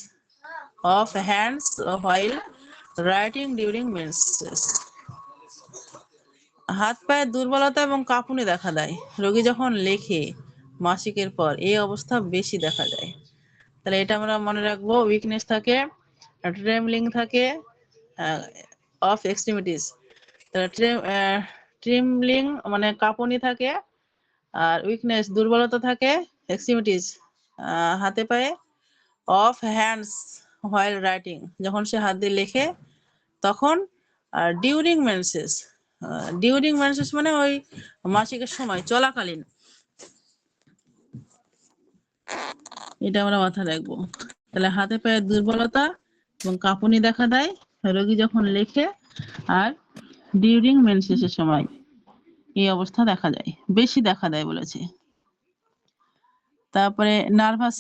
of hands while writing during menses. হাত পায়ের দুর্বলতা এবং কাঁপুনি দেখা দেয় রোগী যখন লেখে মাসিকের পর, এই অবস্থা বেশি দেখা যায়। তাহলে এটা আমরা মনে রাখবো, উইকনেস থাকে, ট্রেমলিং থাকে, অফ এক্সট্রিমিটিস। তাহলে ট্রিমলিং মানে কাঁপুনি থাকে, আর উইকনেস দুর্বলতা থাকে, এক্সট্রিমিটিস হাতে পায়ে, অফ হ্যান্ডস হোয়াইল রাইটিং যখন সে হাত দিয়ে লেখে তখন, আর ডিউরিং মেন্সেস মানে ওই মাসিকের সময় চলাকালীন। এটা আমরা মাথায় রাখবো। তাহলে হাতে পায়ে দুর্বলতা এবং কাঁপুনি দেখা দেয় রোগী যখন লেখে, আর ডিউরিং মেন্সেসের সময় এই অবস্থা দেখা যায়, বেশি দেখা দেয় বলেছে। তারপরে নার্ভাস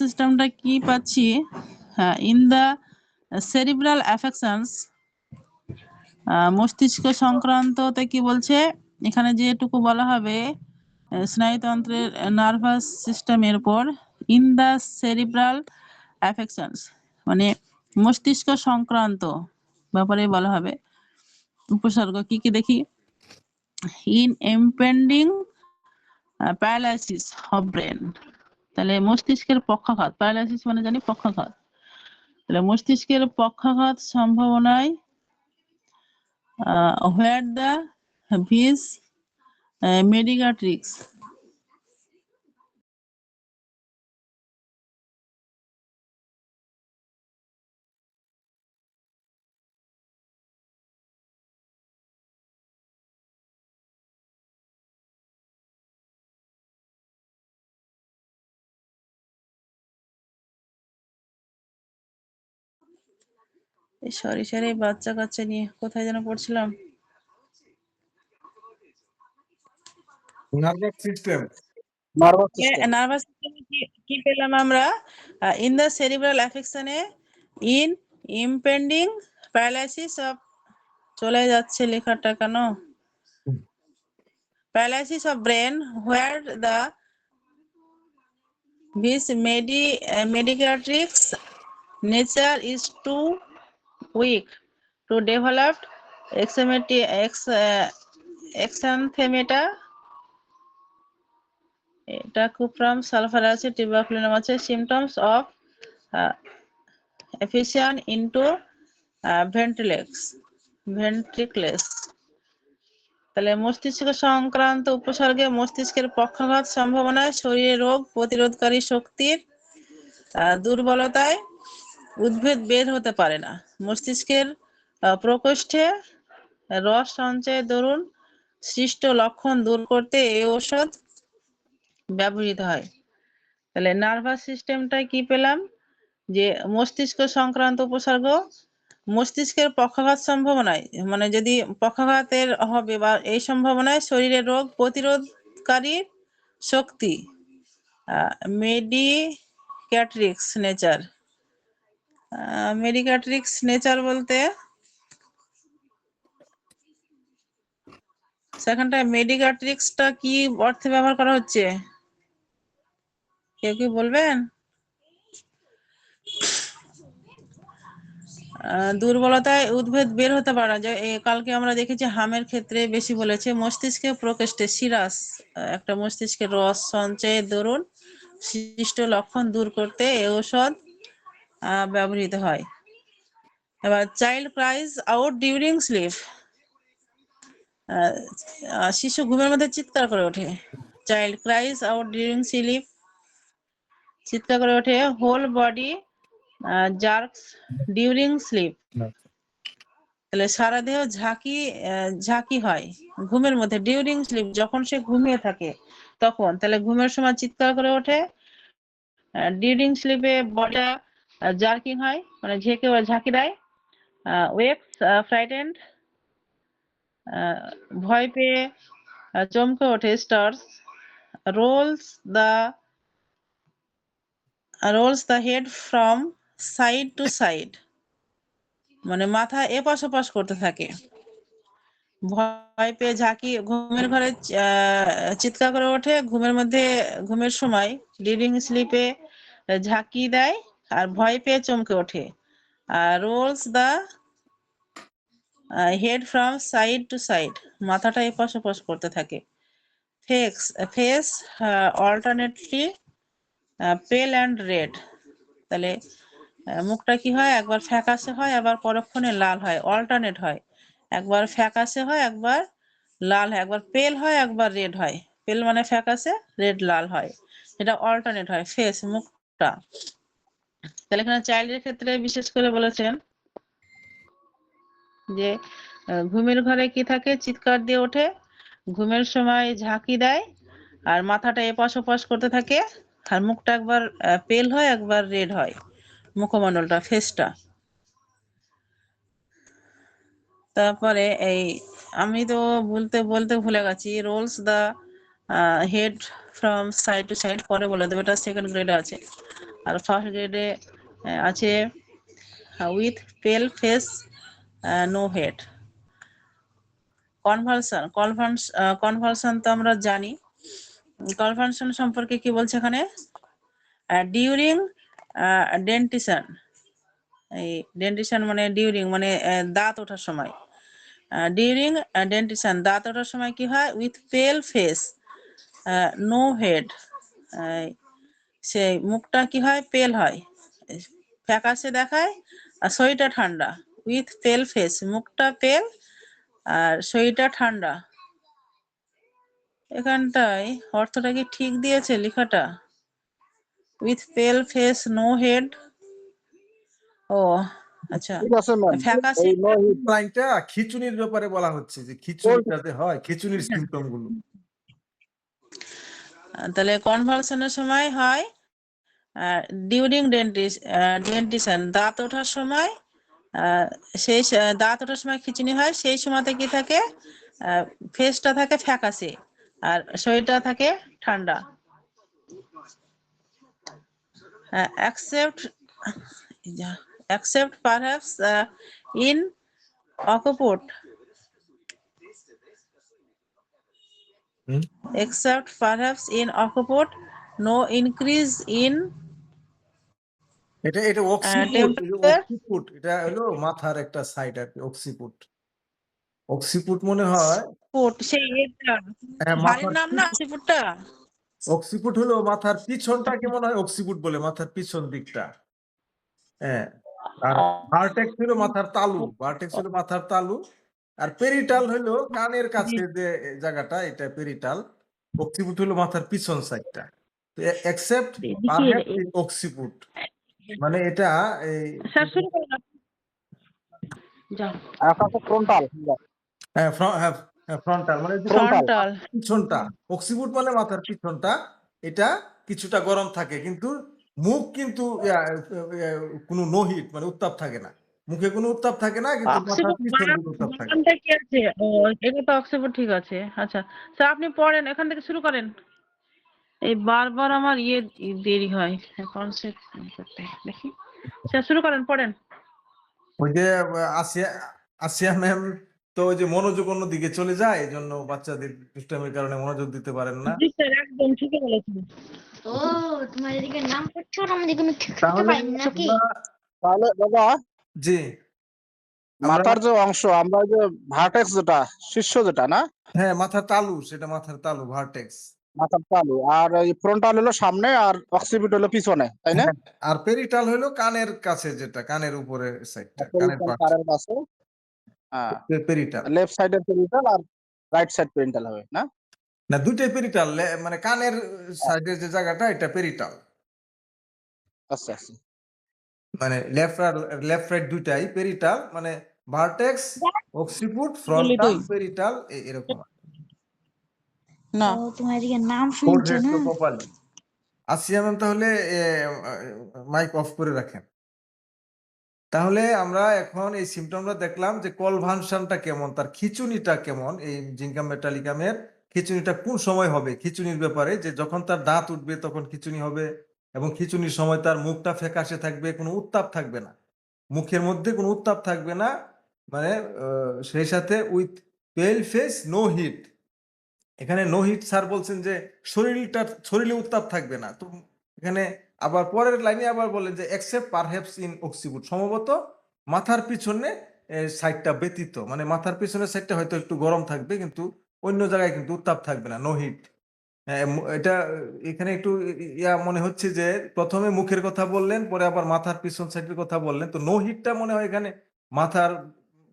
সিস্টেমটা কি পাচ্ছি, হ্যাঁ, ইন দা সেরিব্রাল অ্যাফেকশনস, মস্তিষ্ক সংক্রান্ততে কি বলছে এখানে, যেটুকু বলা হবে স্নায়ুতন্ত্রের নার্ভাস সিস্টেমের উপর, ইন দা সেরিব্রাল অ্যাফেকশনস মানে মস্তিষ্ক সংক্রান্ত ব্যাপারে বলা হবে। উপসর্গ কি কি দেখি, in impending paralysis of brain. তাহলে মস্তিষ্কের পক্ষাঘাত, প্যারালাইসিস মানে জানি পক্ষাঘাত, তাহলে মস্তিষ্কের পক্ষাঘাত সম্ভাবনায় where the vis medicatrix সরি বাচ্চা কাচ্চা নিয়ে কোথায় যেন পড়ছিলাম। Nervous system. Nervous system. Nervous সিস্টেমে কি পেলাম আমরা, ইন দ্য সেরিব্রাল অ্যাফেকশনে, ইন ইমপেন্ডিং প্যারালাইসিস অফ, চলে যাচ্ছে লেখাটা কেন, paralysis of brain where the vis medicatrix nature is too weak to develop exanthemata, এটা কুপ্রাম সালফারাসি টিউবারকুলিনাম আছে, symptoms of effusion into ventricles। তাহলে মস্তিষ্ক সংক্রান্ত উপসর্গে মস্তিষ্কের পক্ষাঘাত সম্ভাবনায়, শরীরে রোগ প্রতিরোধকারী শক্তির দুর্বলতায় উদ্ভিদ বের হতে পারে না, মস্তিষ্কের প্রকোষ্ঠে রস সঞ্চয়ের দরুন সৃষ্ট লক্ষণ দূর করতে এই ঔষধ ব্যবহৃত হয়। তাহলে নার্ভাস সিস্টেমটায় কি পেলাম, যে মস্তিষ্ক সংক্রান্ত উপসর্গ, মস্তিষ্কের পক্ষাঘাত সম্ভাবনায় মানে যদি পক্ষাঘাতের হবে বা এই সম্ভাবনায় শরীরে রোগ প্রতিরোধকারী শক্তি, মেডিক্যাট্রিক্স নেচার বলতে সেখানটায় মেডিক্যাট্রিক্সটা কি অর্থে ব্যবহার করা হচ্ছে, কেউ কি বলবেন? দুর্বলতায় উদ্ভিদ বের হতে পারে না, যে কালকে আমরা দেখেছি হামের ক্ষেত্রে বেশি বলেছে, মস্তিষ্কে প্রকোষ্ঠে সিরাস একটা মস্তিষ্কের রস সঞ্চয়ের দরুন সৃষ্ট লক্ষণ দূর করতে এই ঔষধ ব্যবহৃত হয়। এবার child cries out during slip, শিশু ঘুমের মধ্যে চিৎকার করে ওঠে। Child cries out during slip, চিৎকার করে ওঠে। Whole body jerks during slip, তাহলে সারা দেহ ঝাঁকি হয় ঘুমের মধ্যে। ডিউরিং স্লিপ, যখন সে ঘুমিয়ে থাকে তখন, তাহলে ঘুমের সময় চিৎকার করে ওঠে। ডিউরিং স্লিপে বডিটা জার্কিং হয়, মানে ঝাঁকি দেয়। ওয়েকস ফ্রাইটেন্ড, ভয় পেয়ে চমকে ওঠে। Starts, rolls the head from side to side, মানে মাথা এপাশ ওপাশ করতে থাকে। ভয় পেয়ে ঘুমের ঘরে চিৎকার করে ওঠে ঘুমের সময়। ডিউরিং স্লিপে ঝাঁকি দেয় আর ভয় পেয়ে চমকে ওঠে। Rolls the head from side to side, মাথাটা এপাশ ওপাশ করতে থাকে। Face alternately pale and red, তাহলে মুখটা কি হয়, একবার ফ্যাকাশে হয় আবার পরক্ষণে লাল হয়, অল্টারনেট হয়। একবার ফ্যাকাশে হয়, একবার লাল হয়, একবার পেল হয়, একবার রেড হয়। পেল মানে ফ্যাকাশে, রেড লাল হয়, এটা অল্টারনেট হয়। ফেস, মুখটা। তাহলে এখানে চাইল্ডের ক্ষেত্রে বিশেষ করে বলেছেন যে ঘুমের ঘরে কি থাকে, চিৎকার দিয়ে ওঠে, ঘুমের সময় ঝাঁকি দেয় আর মাথাটা এপাশ ওপাশ করতে থাকে, আর মুখটা একবার পেল হয়, একবার রেড হয়, মুখমণ্ডলটা, ফেসটা। তারপরে এই আমি তো বলতে ভুলে গেছি, rolls the head from side to side, পরে বলে দেবো, এটা সেকেন্ড গ্রেডে আছে। আর ফার্স্ট গ্রেডে আছে উইথ পেল ফেস নো হেড। কনভালশন তো আমরা জানি। কনভালশন সম্পর্কে কি বলছে এখানে, ডিউরিং ডেন্টিশন, এই ডেন্টিশন মানে ডিউরিং মানে দাঁত ওঠার সময়। ডিউরিং ডেন্টিশন, দাঁত ওঠার সময় কি হয়, উইথ পেল ফেস নো হেড, সেই মুখটা কি হয়, পেল হয়, ফ্যাকাশে দেখায় আর শরীরটা ঠান্ডা। উইথ পেল ফেস, মুখটা পেল আর শরীরটা ঠান্ডা। এখানটায় অর্থটা কি ঠিক দিয়েছে লেখাটা? উইথ পেল ফেস নো হেড, ও আচ্ছা, ঠিক আছে ম্যাম, ফ্যাকাশে। এই নো হিট লাইনটা খিঁচুনির ব্যাপারে বলা হচ্ছে, যে খিঁচুনি যাতে হয়, খিঁচুনির সিম্পটম গুলো। তাহলে কনভালশনের সময় হয় ডিউরিং ডেন্টিশন, দাঁত ওঠার সময়, সেই দাঁত ওঠার সময় খিঁচুনি হয়, সেই সময়তে কি থাকে, ফেসটা থাকে ফ্যাকাশে আর শরীরটা থাকে ঠান্ডা। except perhaps in ociput, hmm? except perhaps in ociput, no increase in এটা temperature. অক্সিপুট, এটা হলো মাথার একটা সাইড আর কি, অক্সিপুট মনে হয়। সেই হ্যাঁ, বাড়ির মাথার নাম না অক্সিপুটটা? অক্সিপুট হলো মাথার পিছনটাকে মনে হয় অক্সিপুট বলে, মাথার পিছন দিকটা। হ্যাঁ, আর ভার্টেক্স হলো মাথার তালু, আর পেরিটাল হলো কানের কাছে যে জায়গাটা, এটা পেরিটাল। অক্সিপুট হলো মাথার পিছন সাইডটা। এক্সেপ্ট পারহ্যাপস ইন অক্সিপুট, মানে এটা এই স্যার শুরু করুন আপনি। যাও। আকাশে ফ্রন্টাল, ফ্রন্টাল মানে যে ফ্রন্টাল। পিছনটা। অক্সিপুট মানে মাথার পিছনটা, এটা কিছুটা গরম থাকে, কিন্তু মুখ কিন্তু কোনো নো হিট মানে উত্তাপ থাকে না, মুখে কোনো উত্তাপ থাকে না, কিন্তু মাথার অক্সিফোর্ড পিছন দিকে উত্তাপ থাকে। বানানটা কি আছে? ও, এটা তো অক্সিফোর্ড ঠিক আছে। আচ্ছা স্যার আপনি পড়েন, এখান থেকে শুরু করেন। এই বারবার আমার দেরি হয় কনসেপ্ট করতে। দেখি স্যার শুরু করেন, পড়েন। ওই যে আসিয়া আসিয়া ম্যাম তো ওই যে মনোযোগ অন্য দিকে চলে যায়, এই জন্য বাচ্চাদের দুষ্টামির কারণে মনোযোগ দিতে পারেন না। জি স্যার, একদম ঠিকই বলেছেন। ও তোমার এদিকে নাম পড়ছো আর আমাদের কোনো ঠিক করতে তাহলে পারিনি নাকি? তাহলে দাদা জি আমরা, মাথার যে অংশ, আমরা যে ভার্টেক্স যেটা শীর্ষ যেটা না, হ্যাঁ মাথার তালু, সেটা মাথার তালু ভার্টেক্স। মাথার তালু, আর এই ফ্রন্টাল হলো সামনে আর অক্সিপিট হলো পিছনে, তাই না? হ্যাঁ, আর পেরিটাল হলো কানের কাছে, যেটা কানের উপরে সাইডটা, কানের পেরিটাল পাশ, কারের কাছে, হ্যাঁ, পেরিটাল। লেফট সাইডের পেরিটাল আর রাইট সাইড পেরিটাল হবে না? না, দুইটাই পেরিটাল, মানে কানের সাইডের যে জায়গাটা এটা পেরিটাল, আচ্ছা আচ্ছা। মানে লেফট রাইট দুইটাই পেরিটাল, মানে ভার্টেক্স, অক্সিপুট, বলি ফ্রন্টাল, দুই পেরিটাল, এরকম। না ও তোমার এদিকে নাম ফোর শুনছো হেড না? তো কপালি। আসিয়া ম্যাম, তাহলে মাইক অফ করে রাখেন। তাহলে আমরা এখন এই সিমটমটা দেখলাম যে কলভানশনটা কেমন, তার খিঁচুনিটা কেমন, এই জিঙ্কাম মেটালিকামের খিঁচুনিটা কোন সময় হবে, খিঁচুনির ব্যাপারে যে যখন তার দাঁত উঠবে তখন খিঁচুনি হবে, এবং খিঁচুনির সময় তার মুখটা ফ্যাকাশে থাকবে, কোনো উত্তাপ থাকবে না, মুখের মধ্যে কোনো উত্তাপ থাকবে না, মানে সেই সাথে উইথ পেল ফেস, নো হিট। এখানে নো হিট স্যার বলছেন যে শরীরে উত্তাপ থাকবে না, তো এখানে আবার পরের লাইনে আবার বলেন যে এক্সেপ্ট পারহ্যাপস ইন অক্সিপুট, সম্ভবত মাথার পিছনে সাইডটা ব্যতীত, মানে মাথার পিছনের সাইডটা হয়তো একটু গরম থাকবে, কিন্তু অন্য জায়গায় কিন্তু উত্তাপ থাকবে না, নো হিট। এটা এখানে একটু ইয়া মনে হচ্ছে যে প্রথমে মুখের কথা বললেন, পরে আবার মাথার পিছন সাইডের কথা বললেন, তো নো হিটটা মনে হয় এখানে মাথার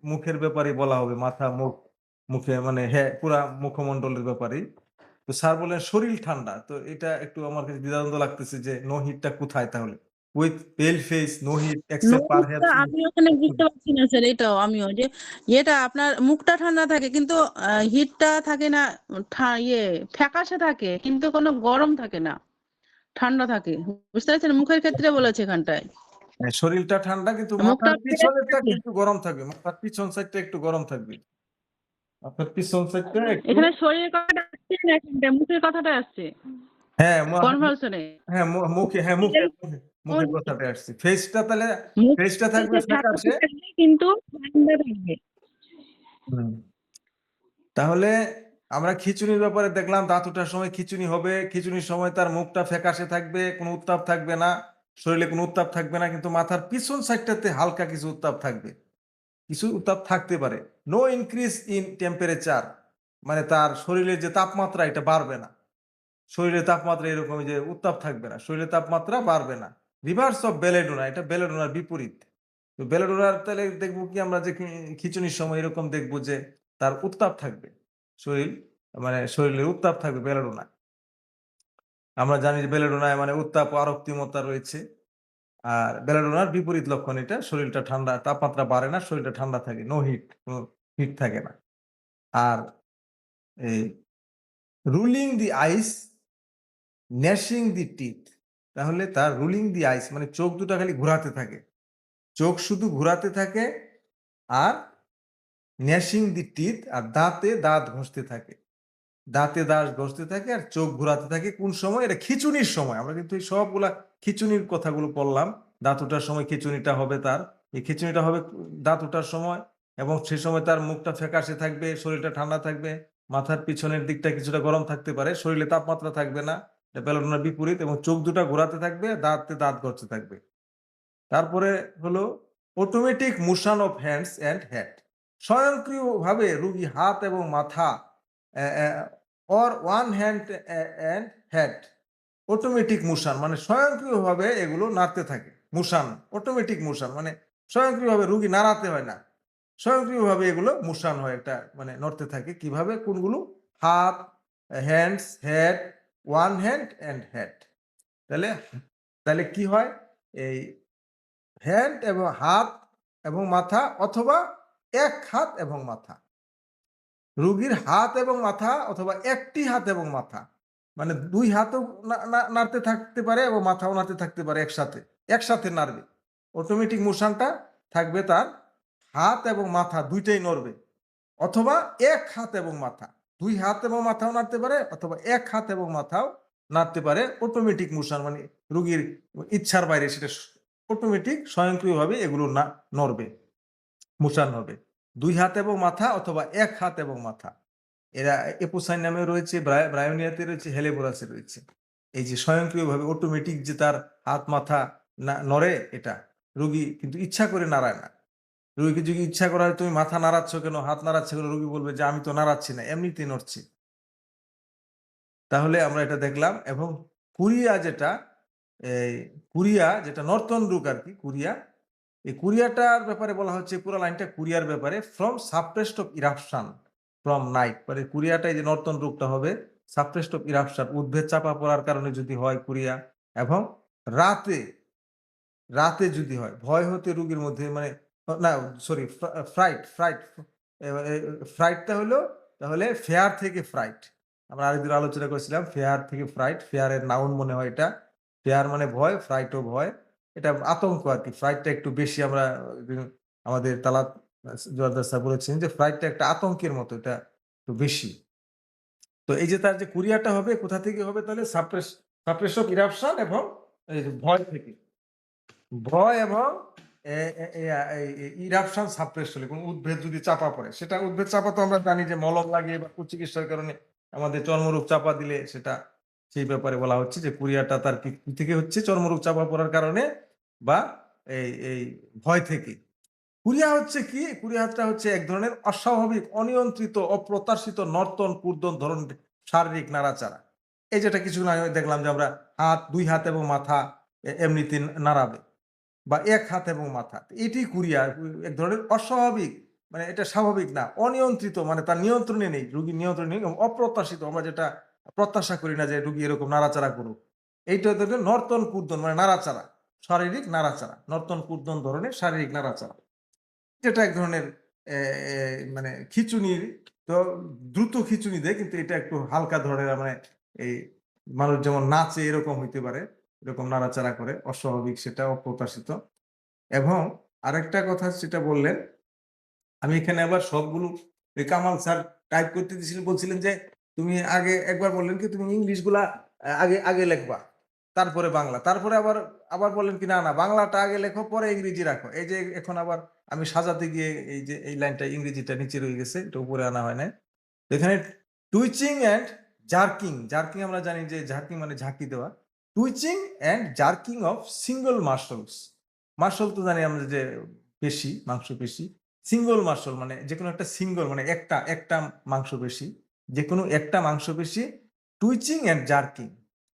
মুখের ব্যাপারে বলা হবে, মাথা মুখ, মুখে মানে হ্যাঁ পুরা মুখমণ্ডলের ব্যাপারেই। তো স্যার বললেন শরীর ঠান্ডা, তো এটা একটু আমার কাছে দ্বিধাদ্বন্দ্ব লাগতেছে যে নো হিটটা কোথায় তাহলে, উইথ পেল ফেস, নো হিট এক্সেপ্ট নোটটা পারহ্যাপস ইন। আমি ওখানে বুঝতে পারছি না স্যার, এটাও আমিও যে এটা আপনার মুখটা ঠান্ডা থাকে কিন্তু হিটটা থাকে না, ফ্যাকাশে থাকে কিন্তু কোনো গরম থাকে না, ঠান্ডা থাকে। বুঝতে পারছেন, মুখের ক্ষেত্রে বলেছে এখানটায় শরীরটা ঠান্ডা কিন্তু মুখটা মাথার ফ্রেশ পিছনেরটা থাকে। কিন্তু গরম থাকবে, মাথার পিছন সাইডটা একটু গরম থাকবে, আপনার পিছন সাইডটা একটু। এখানে শরীরের কথাটা আসছে না, এখানটায় মুখের কথাটা আসছে হ্যাঁ কনভালশনে। হ্যাঁ মুখে, হ্যাঁ মুখের কথাটা আসছে, ফেসটা তাহলে মুখ ফেসটা থাকবে ফ্যাকাশে। থাকবে কিন্তু ঠান্ডা থাকবে। হুম। তাহলে আমরা খিঁচুনির ব্যাপারে দেখলাম, দাঁত ওঠার সময় খিঁচুনি হবে, খিঁচুনির সময় তার মুখটা ফ্যাকাশে থাকবে, কোনো উত্তাপ থাকবে না, শরীরে কোনো উত্তাপ থাকবে না, কিন্তু মাথার পিছন সাইডটাতে হালকা কিছু উত্তাপ থাকবে, কিছু উত্তাপ থাকতে পারে। নো ইনক্রিজ ইন টেম্পারেচার, মানে তার শরীরের যে তাপমাত্রা এটা বাড়বে না, শরীরের তাপমাত্রা এরকম যে উত্তাপ থাকবে না, শরীরের তাপমাত্রা বাড়বে না। রিভার্স অফ বেলেডোনা, এটা বেলেডোনার বিপরীত। তো বেলেডোনার তাহলে দেখবো কি আমরা যে খিঁচুনির সময় এরকম দেখবো যে তার উত্তাপ থাকবে, শরীর মানে শরীরের উত্তাপ থাকবে বেলেডোনা। আমরা জানি যে বেলেডোনায় মানে উত্তাপ ও আরক্তিমতা রয়েছে, আর বেলেডোনার বিপরীত লক্ষণ এটা, শরীরটা ঠান্ডা, তাপমাত্রা বাড়ে না, শরীরটা ঠান্ডা থাকে, নো হিট, কোনো হিট থাকে না। আর এই রুলিং দি আইস, ন্যাশিং দি টিথ, তাহলে তার রুলিং দি আইস মানে চোখ দুটো খালি ঘোরাতে থাকে, চোখ শুধু ঘোরাতে থাকে, আর ন্যাশিং দি টিথ, আর দাঁতে দাঁত ঘষতে থাকে, দাঁতে দাঁত ঘষতে থাকে আর চোখ ঘোরাতে থাকে। কোন সময়? এটা খিঁচুনির সময়। আমরা কিন্তু এই সবগুলা খিঁচুনির কথাগুলো বললাম, দাঁত ওঠার সময় খিঁচুনিটা হবে, তার এই খিঁচুনিটা হবে দাঁত ওঠার সময়, এবং সে সময় তার মুখটা ফ্যাকাশে থাকবে, শরীরটা ঠান্ডা থাকবে, মাথার পিছনের দিকটা কিছুটা গরম থাকতে পারে, শরীরে তাপমাত্রা থাকবে না, এটা বেলেডোনার বিপরীত, এবং চোখ দুটা ঘোরাতে থাকবে, দাঁতে দাঁত ঘষতে থাকবে। তারপরে হলো automatic motion of hands and head, স্বয়ংক্রিয়ভাবে রোগী হাত এবং মাথা, or one hand and head, automatic motion মানে স্বয়ংক্রিয়ভাবে এগুলো নাড়তে থাকে, মোশন, অটোমেটিক মোশন মানে স্বয়ংক্রিয়ভাবে রোগী নাড়াতে হয় না, স্বয়ংক্রিয়ভাবে এগুলো মোশন হয়, একটা মানে নড়তে থাকে। কিভাবে? কোনগুলো? হাত, hands, head, one hand and head. তাহলে তাহলে কি হয়? এই হ্যান্ড এবং হাত এবং মাথা, অথবা এক হাত এবং মাথা, রোগীর হাত এবং মাথা, অথবা একটি হাত এবং মাথা, মানে দুই হাতও নাড়তে থাকতে পারে এবং মাথাও নাড়তে থাকতে পারে, একসাথে একসাথে নাড়বে। অটোমেটিক মোশনটা থাকবে তার, হাত এবং মাথা দুইটাই নড়বে, অথবা এক হাত এবং মাথা, দুই হাত এবং মাথাও নাড়তে পারে, অথবা এক হাত এবং মাথাও নাড়তে পারে। অটোমেটিক মোশন মানে রোগীর ইচ্ছার বাইরে, সেটা অটোমেটিক স্বয়ংক্রিয়ভাবে এগুলো না নড়বে, মোশন হবে। দুই হাত এবং মাথা, অথবা এক হাত এবং মাথা। এরা এপোসাইন নামে রয়েছে, ব্রায়োনিয়াতে রয়েছে, হেলেবোরাসে রয়েছে। এই যে স্বয়ংক্রিয়ভাবে অটোমেটিক যে তার হাত মাথা নড়ে, এটা রোগী কিন্তু ইচ্ছা করে নাড়ায় না। রোগীকে যদি ইচ্ছা করা হয় তুমি মাথা নাড়াচ্ছ কেন, হাত নাড়াচ্ছ কেন, রোগী বলবে যে আমি তো নাড়াচ্ছি না, এমনিতেই নড়ছি। তাহলে আমরা এটা দেখলাম। এবং কুরিয়া যেটা এই কুরিয়া যেটা নর্থন রুক আর কি কুরিয়া, এই কুরিয়াটার ব্যাপারে বলা হচ্ছে পুরো লাইনটা কুরিয়ার ব্যাপারে from suppressed of eruption from night, মানে কুরিয়াটা এই যে নর্থন রুকটা হবে সাপ্রেসড অফ ইরাপশন, উদ্ভেদ চাপা পড়ার কারণে যদি হয় কুরিয়া, এবং রাতে রাতে যদি হয় ভয় হতে রোগীর মধ্যে মানে না সরি ফ্রাইট ফ্রাইট ফ্রাইটটা হলো তাহলে ফেয়ার থেকে ফ্রাইট। আমরা আরেকদিন আলোচনা করেছিলাম ফেয়ার থেকে ফ্রাইট, ফেয়ারের নাউন মনে হয় এটা, ফেয়ার মানে ভয়, ফ্রাইটও ভয়, এটা আতঙ্ক আর কি। ফ্রাইটটা একটু বেশি আমরা আমাদের তালাত জোয়ারদার স্যার বলেছেন যে ফ্রাইটটা একটা আতঙ্কের মতো, এটা একটু বেশি। তো এই যে তার যে কুরিয়াটা হবে কোথা থেকে হবে তাহলে সাপ্রেস অফ ইরাপশন এবং এই যে ভয় থেকে, ভয় এবং ইরাপশন সাপ্রেস হলে কোন উদ্ভেদ যদি চাপা পড়ে, সেটা উদ্ভেদ চাপা তো আমরা জানি যে মলম লাগিয়ে বা কুচিকিৎসার কারণে আমাদের চর্মরোগ চাপা দিলে সেটা, সেই ব্যাপারে বলা হচ্ছে যে কুরিয়াটা তার কি থেকে হচ্ছে চর্মরোগ চাপা পড়ার কারণে বা এই ভয় থেকে। কুরিয়া হচ্ছে কি, কুরিয়াটা হচ্ছে এক ধরনের অস্বাভাবিক অনিয়ন্ত্রিত অপ্রত্যাশিত নর্তন কুর্দন ধরনের শারীরিক নাড়াচাড়া। এই যেটা কিছুক্ষণ আগে দেখলাম যে আমরা দুই হাত এবং মাথা এমনিতে নাড়াবে বা এক হাত এবং মাথা, এটি কুরিয়া এক ধরনের অস্বাভাবিক, মানে এটা স্বাভাবিক না, অনিয়ন্ত্রিত, মানে তার নিয়ন্ত্রণে নেই, রোগীর নিয়ন্ত্রণে নেই, অপ্রত্যাশিত, আমরা যেটা প্রত্যাশা করি না যে রোগী এরকম নাড়াচাড়া করুক। এইটা হচ্ছে নর্তন কুর্দন মানে নাড়াচাড়া, শারীরিক নাড়াচাড়া, নর্তন কুর্দন ধরনের শারীরিক নাড়াচাড়া, যেটা এক ধরনের মানে খিচুনির, তো দ্রুত খিচুনি দেয় কিন্তু এটা একটু হালকা ধরনের, মানে এই মানুষ যেমন নাচে এরকম হইতে পারে, এরকম নাড়াচাড়া করে, অস্বাভাবিক, সেটা অপ্রত্যাশিত। এবং আরেকটা কথা যেটা বললেন, আমি এখানে আবার সবগুলো কামাল স্যার টাইপ করতে দিয়েছিলেন, বলছিলেন যে তুমি আগে একবার বললেন কি তুমি ইংলিশ গুলা আগে আগে লিখবা তারপরে বাংলা, তারপরে আবার আবার বললেন কি না না বাংলাটা আগে লেখো পরে ইংরেজি রাখো। এই যে এখন আবার আমি সাজাতে গিয়ে এই যে এই লাইনটা ইংরেজিটা নিচে রয়ে গেছে, এটা উপরে আনা হয় না। এখানে টুইচিং অ্যান্ড জার্কিং, জার্কিং আমরা জানি যে জার্কিং মানে ঝাঁকি দেওয়া, twitching and jerking of single muscles, muscle তো জানি আমরা যে পেশি, মাংস পেশি, সিঙ্গল মাসল মানে যে কোনো একটা সিঙ্গল মানে একটা একটা মাংসপেশি, যে কোনো একটা মাংসপেশি টুইচিং অ্যান্ড জার্কিং,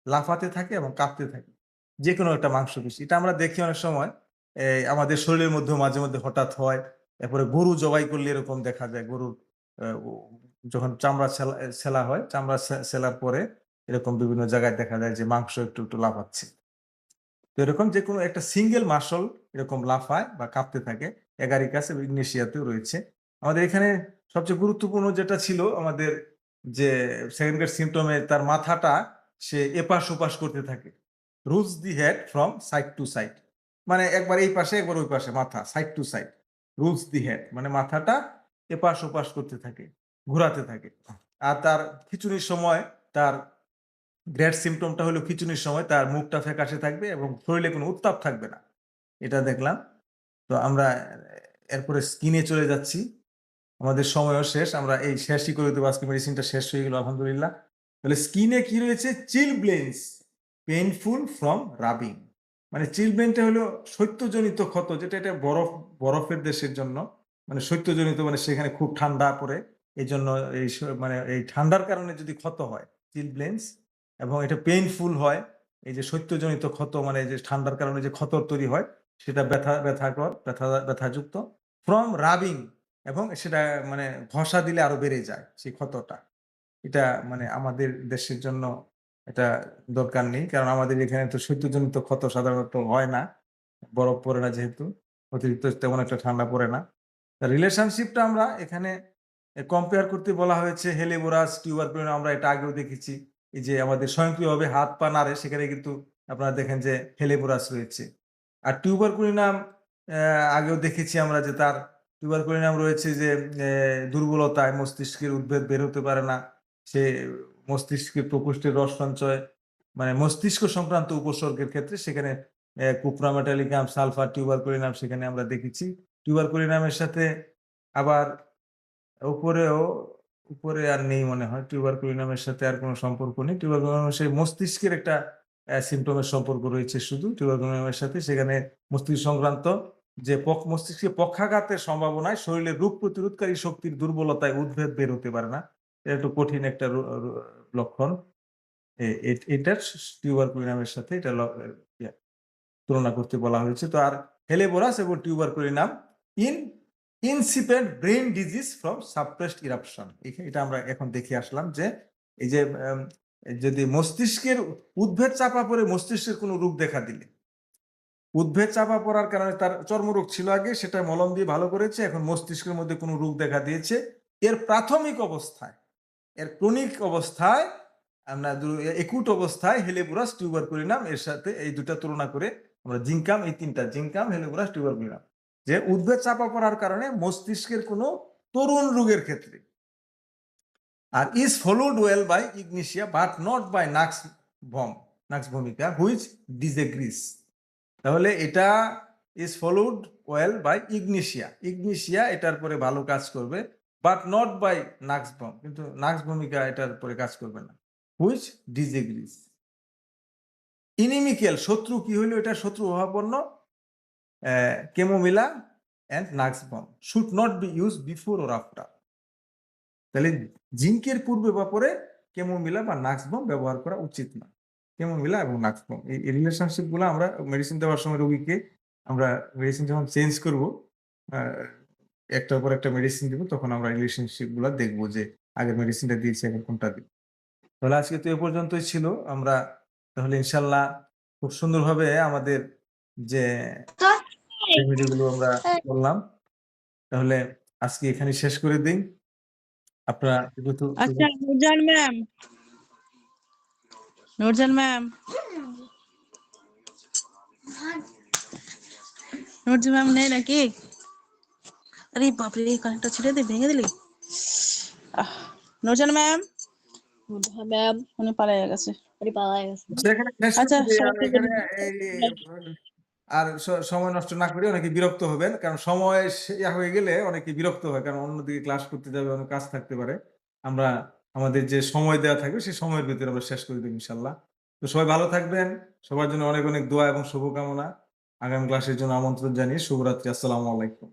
লাফাতে থাকে এবং কাঁপতে থাকে, যে কোনো একটা মাংসপেশি। এটা আমরা দেখি অনেক সময় আমাদের শরীরের মধ্যে মাঝে মধ্যে হঠাৎ হয়। এরপরে গরু জবাই করলে এরকম দেখা যায়, গরুর যখন চামড়া সেলা হয়, চামড়া সেলার পরে এরকম বিভিন্ন জায়গায় দেখা যায় যে মাংস একটু একটু লাফাচ্ছে। তো এরকম যে কোনো একটা সিঙ্গেল মাসল এরকম লাফায় বা কাঁপতে থাকে, এগারিকাস এবং ইগনেশিয়াতেও রয়েছে। আমাদের এখানে সবচেয়ে গুরুত্বপূর্ণ যেটা ছিল আমাদের যে সেকেন্ড গ্রেড সিমটমে, তার মাথাটা সে এপাশ ওপাশ করতে থাকে, rolls the head from side to side, মানে একবার এই পাশে একবার ওই পাশে মাথা, side to side, rolls the head মানে মাথাটা এপাশ ওপাশ করতে থাকে, ঘোরাতে থাকে। আর তার খিচুনির সময় তার গ্রেড সিমটমটা হলো খিচুনির সময় তার মুখটা ফ্যাকাশে থাকবে এবং শরীরে কোনো উত্তাপ থাকবে না, এটা দেখলাম। তো আমরা এরপরে স্কিনে চলে যাচ্ছি, আমাদের সময়ও শেষ, আমরা এই শেষই করে দেবো, আজকে মেডিসিনটা শেষ হয়ে গেল আলহামদুলিল্লাহ। তাহলে স্কিনে কি রয়েছে, চিলব্লেন্স পেইনফুল ফ্রম রাবিং, মানে চিলব্লেনটা হলো শৈত্যজনিত ক্ষত, যেটা এটা বরফের দেশের জন্য, মানে শৈত্যজনিত মানে সেখানে খুব ঠান্ডা পড়ে, এই জন্য এই মানে এই ঠান্ডার কারণে যদি ক্ষত হয় চিলব্লেন্স, এবং এটা পেইনফুল হয়, এই যে শৈত্যজনিত ক্ষত মানে যে ঠান্ডার কারণে যে ক্ষত তৈরি হয় সেটা ব্যথাযুক্ত, ফ্রম রাবিং, এবং সেটা মানে ঘষা দিলে আরো বেড়ে যায় সেই ক্ষতটা। এটা মানে আমাদের দেশের জন্য এটা দরকার নেই, কারণ আমাদের এখানে তো শৈত্যজনিত ক্ষত সাধারণত হয় না, বরফ পড়ে না, যেহেতু অতিরিক্ত তেমন একটা ঠান্ডা পড়ে না। রিলেশনশিপটা আমরা এখানে কম্পেয়ার করতে বলা হয়েছে হেলিবোরাস টিউবারকুলিনাম, আমরা এটা আগেও দেখেছি, এই যে আমাদের স্বয়ংক্রিয়ভাবে হাত পা নাড়ে সেখানে কিন্তু আপনারা দেখেন যে হেলিবোরাস রয়েছে। আর টিউবারকুলিনাম আগেও দেখেছি আমরা যে তার টিউবারকুলিনাম রয়েছে যে দুর্বলতায় মস্তিষ্কের উদ্ভেদ বের হতে পারে না, সে মস্তিষ্কে প্রকোষ্ঠের রস সঞ্চয় মানে মস্তিষ্ক সংক্রান্ত উপসর্গের ক্ষেত্রে সেখানে কুপ্রামেটালিকাম সালফার টিউবারকুলিনাম সেখানে আমরা দেখেছি। টিউবারকুলিনামের সাথে আবার উপরে আর নেই মনে হয়, টিউবারকুলিনামের সাথে আর কোনো সম্পর্ক নেই। টিউবারকুলিনামের সেই মস্তিষ্কের একটা সিমটমের সম্পর্ক রয়েছে শুধু টিউবারকুলিনামের সাথে, সেখানে মস্তিষ্ক সংক্রান্ত যে মস্তিষ্কে পক্ষাঘাতের সম্ভাবনায় শরীরের রোগ প্রতিরোধকারী শক্তির দুর্বলতায় উদ্ভেদ বের হতে পারে না, এটা একটু কঠিন একটা লক্ষণ। এটার টিউবারকুলিনামের সাথে এটা তুলনা করতে বলা হয়েছে। তো আর হেলেবোরাস এবং Tuberculinum in incipient brain disease from suppressed eruption. এটা আমরা এখন দেখে আসলাম যে এই যে যদি মস্তিষ্কের উদ্ভিদ চাপা পড়ে মস্তিষ্কের কোনো রোগ দেখা দিলে, উদ্ভিদ চাপা পড়ার কারণে তার চর্মরোগ ছিল আগে, সেটা মলম দিয়ে ভালো করেছে, এখন মস্তিষ্কের মধ্যে কোনো রোগ দেখা দিয়েছে, এর প্রাথমিক অবস্থায়, এর ক্রনিক অবস্থায়, আমরা একুট অবস্থায় হেলেবোরাস টিউবারকুলিনাম এর সাথে এই দুটা তুলনা করে আমরা জিঙ্কাম, এই তিনটা জিঙ্কাম, হেলেবোরাস, টিউবারকুলিনাম, যে উদ্ভিদ চাপা পড়ার কারণে মস্তিষ্কের কোনো তরুণ রোগের ক্ষেত্রে, আর is followed well by Ignatia but not by nux vomica which disagrees. তাহলে এটা is followed well by Ignatia এটার পরে ভালো কাজ করবে, but not by nux vom, কিন্তু নাক্স ভূমিকা এটার পরে কাজ করবে না, হুইচ ডিসএগ্রিস। ইনিমিক্যাল, শত্রু কি হইলো, এটা শত্রু ভাবাপন্ন, Chamomilla and nux vom should not be use before or after. তাহলে জিঙ্কের পূর্বে বা পরে কেমোমিলা বা নাক্স বম ব্যবহার করা উচিত না। কেমোমিলা এবং নাক্স বম এই রিলেশনশিপ গুলো আমরা মেডিসিন দেওয়ার সময় রোগীকে আমরা মেডিসিন যখন চেঞ্জ করব, একটার পর একটা মেডিসিন দিব, তখন আমরা রিলেশনশিপ গুলো দেখবো যে আগের মেডিসিনটা দিয়েছি এখন কোনটা দিব। তাহলে আজকে তো এ পর্যন্তই ছিল। আমরা তাহলে ইনশাল্লাহ খুব সুন্দরভাবে আমাদের যে ভিডিওগুলো আমরা করলাম, তাহলে আজকে এখানে শেষ করে দিই। আপনারা আচ্ছা নুরজান ম্যাম, নুরজান ম্যাম নেই নাকি? আরে বাপরে, কানেক্টটা ছিঁড়ে দিয়ে ভেঙে দিলি। নুরজান ম্যাম, হ্যাঁ ম্যাম, উনি পালিয়ে গেছে। এখানে শেষ আচ্ছা, করে দিই। আর সবাইকে এখানে আর সময় নষ্ট না করে অনেকে বিরক্ত হবেন, কারণ সময় হয়ে গেলে অনেকে বিরক্ত হয়, কারণ অন্যদিকে ক্লাস করতে যাবে, অনেক কাজ থাকতে পারে। আমরা আমাদের যে সময় দেওয়া থাকবে সেই সময়ের ভিতরে আমরা শেষ করে দেব ইনশাল্লাহ। তো সবাই ভালো থাকবেন, সবার জন্য অনেক অনেক দোয়া এবং শুভকামনা। আগামী ক্লাসের জন্য আমন্ত্রণ জানিয়ে শুভরাত্রি। আসসালামু আলাইকুম।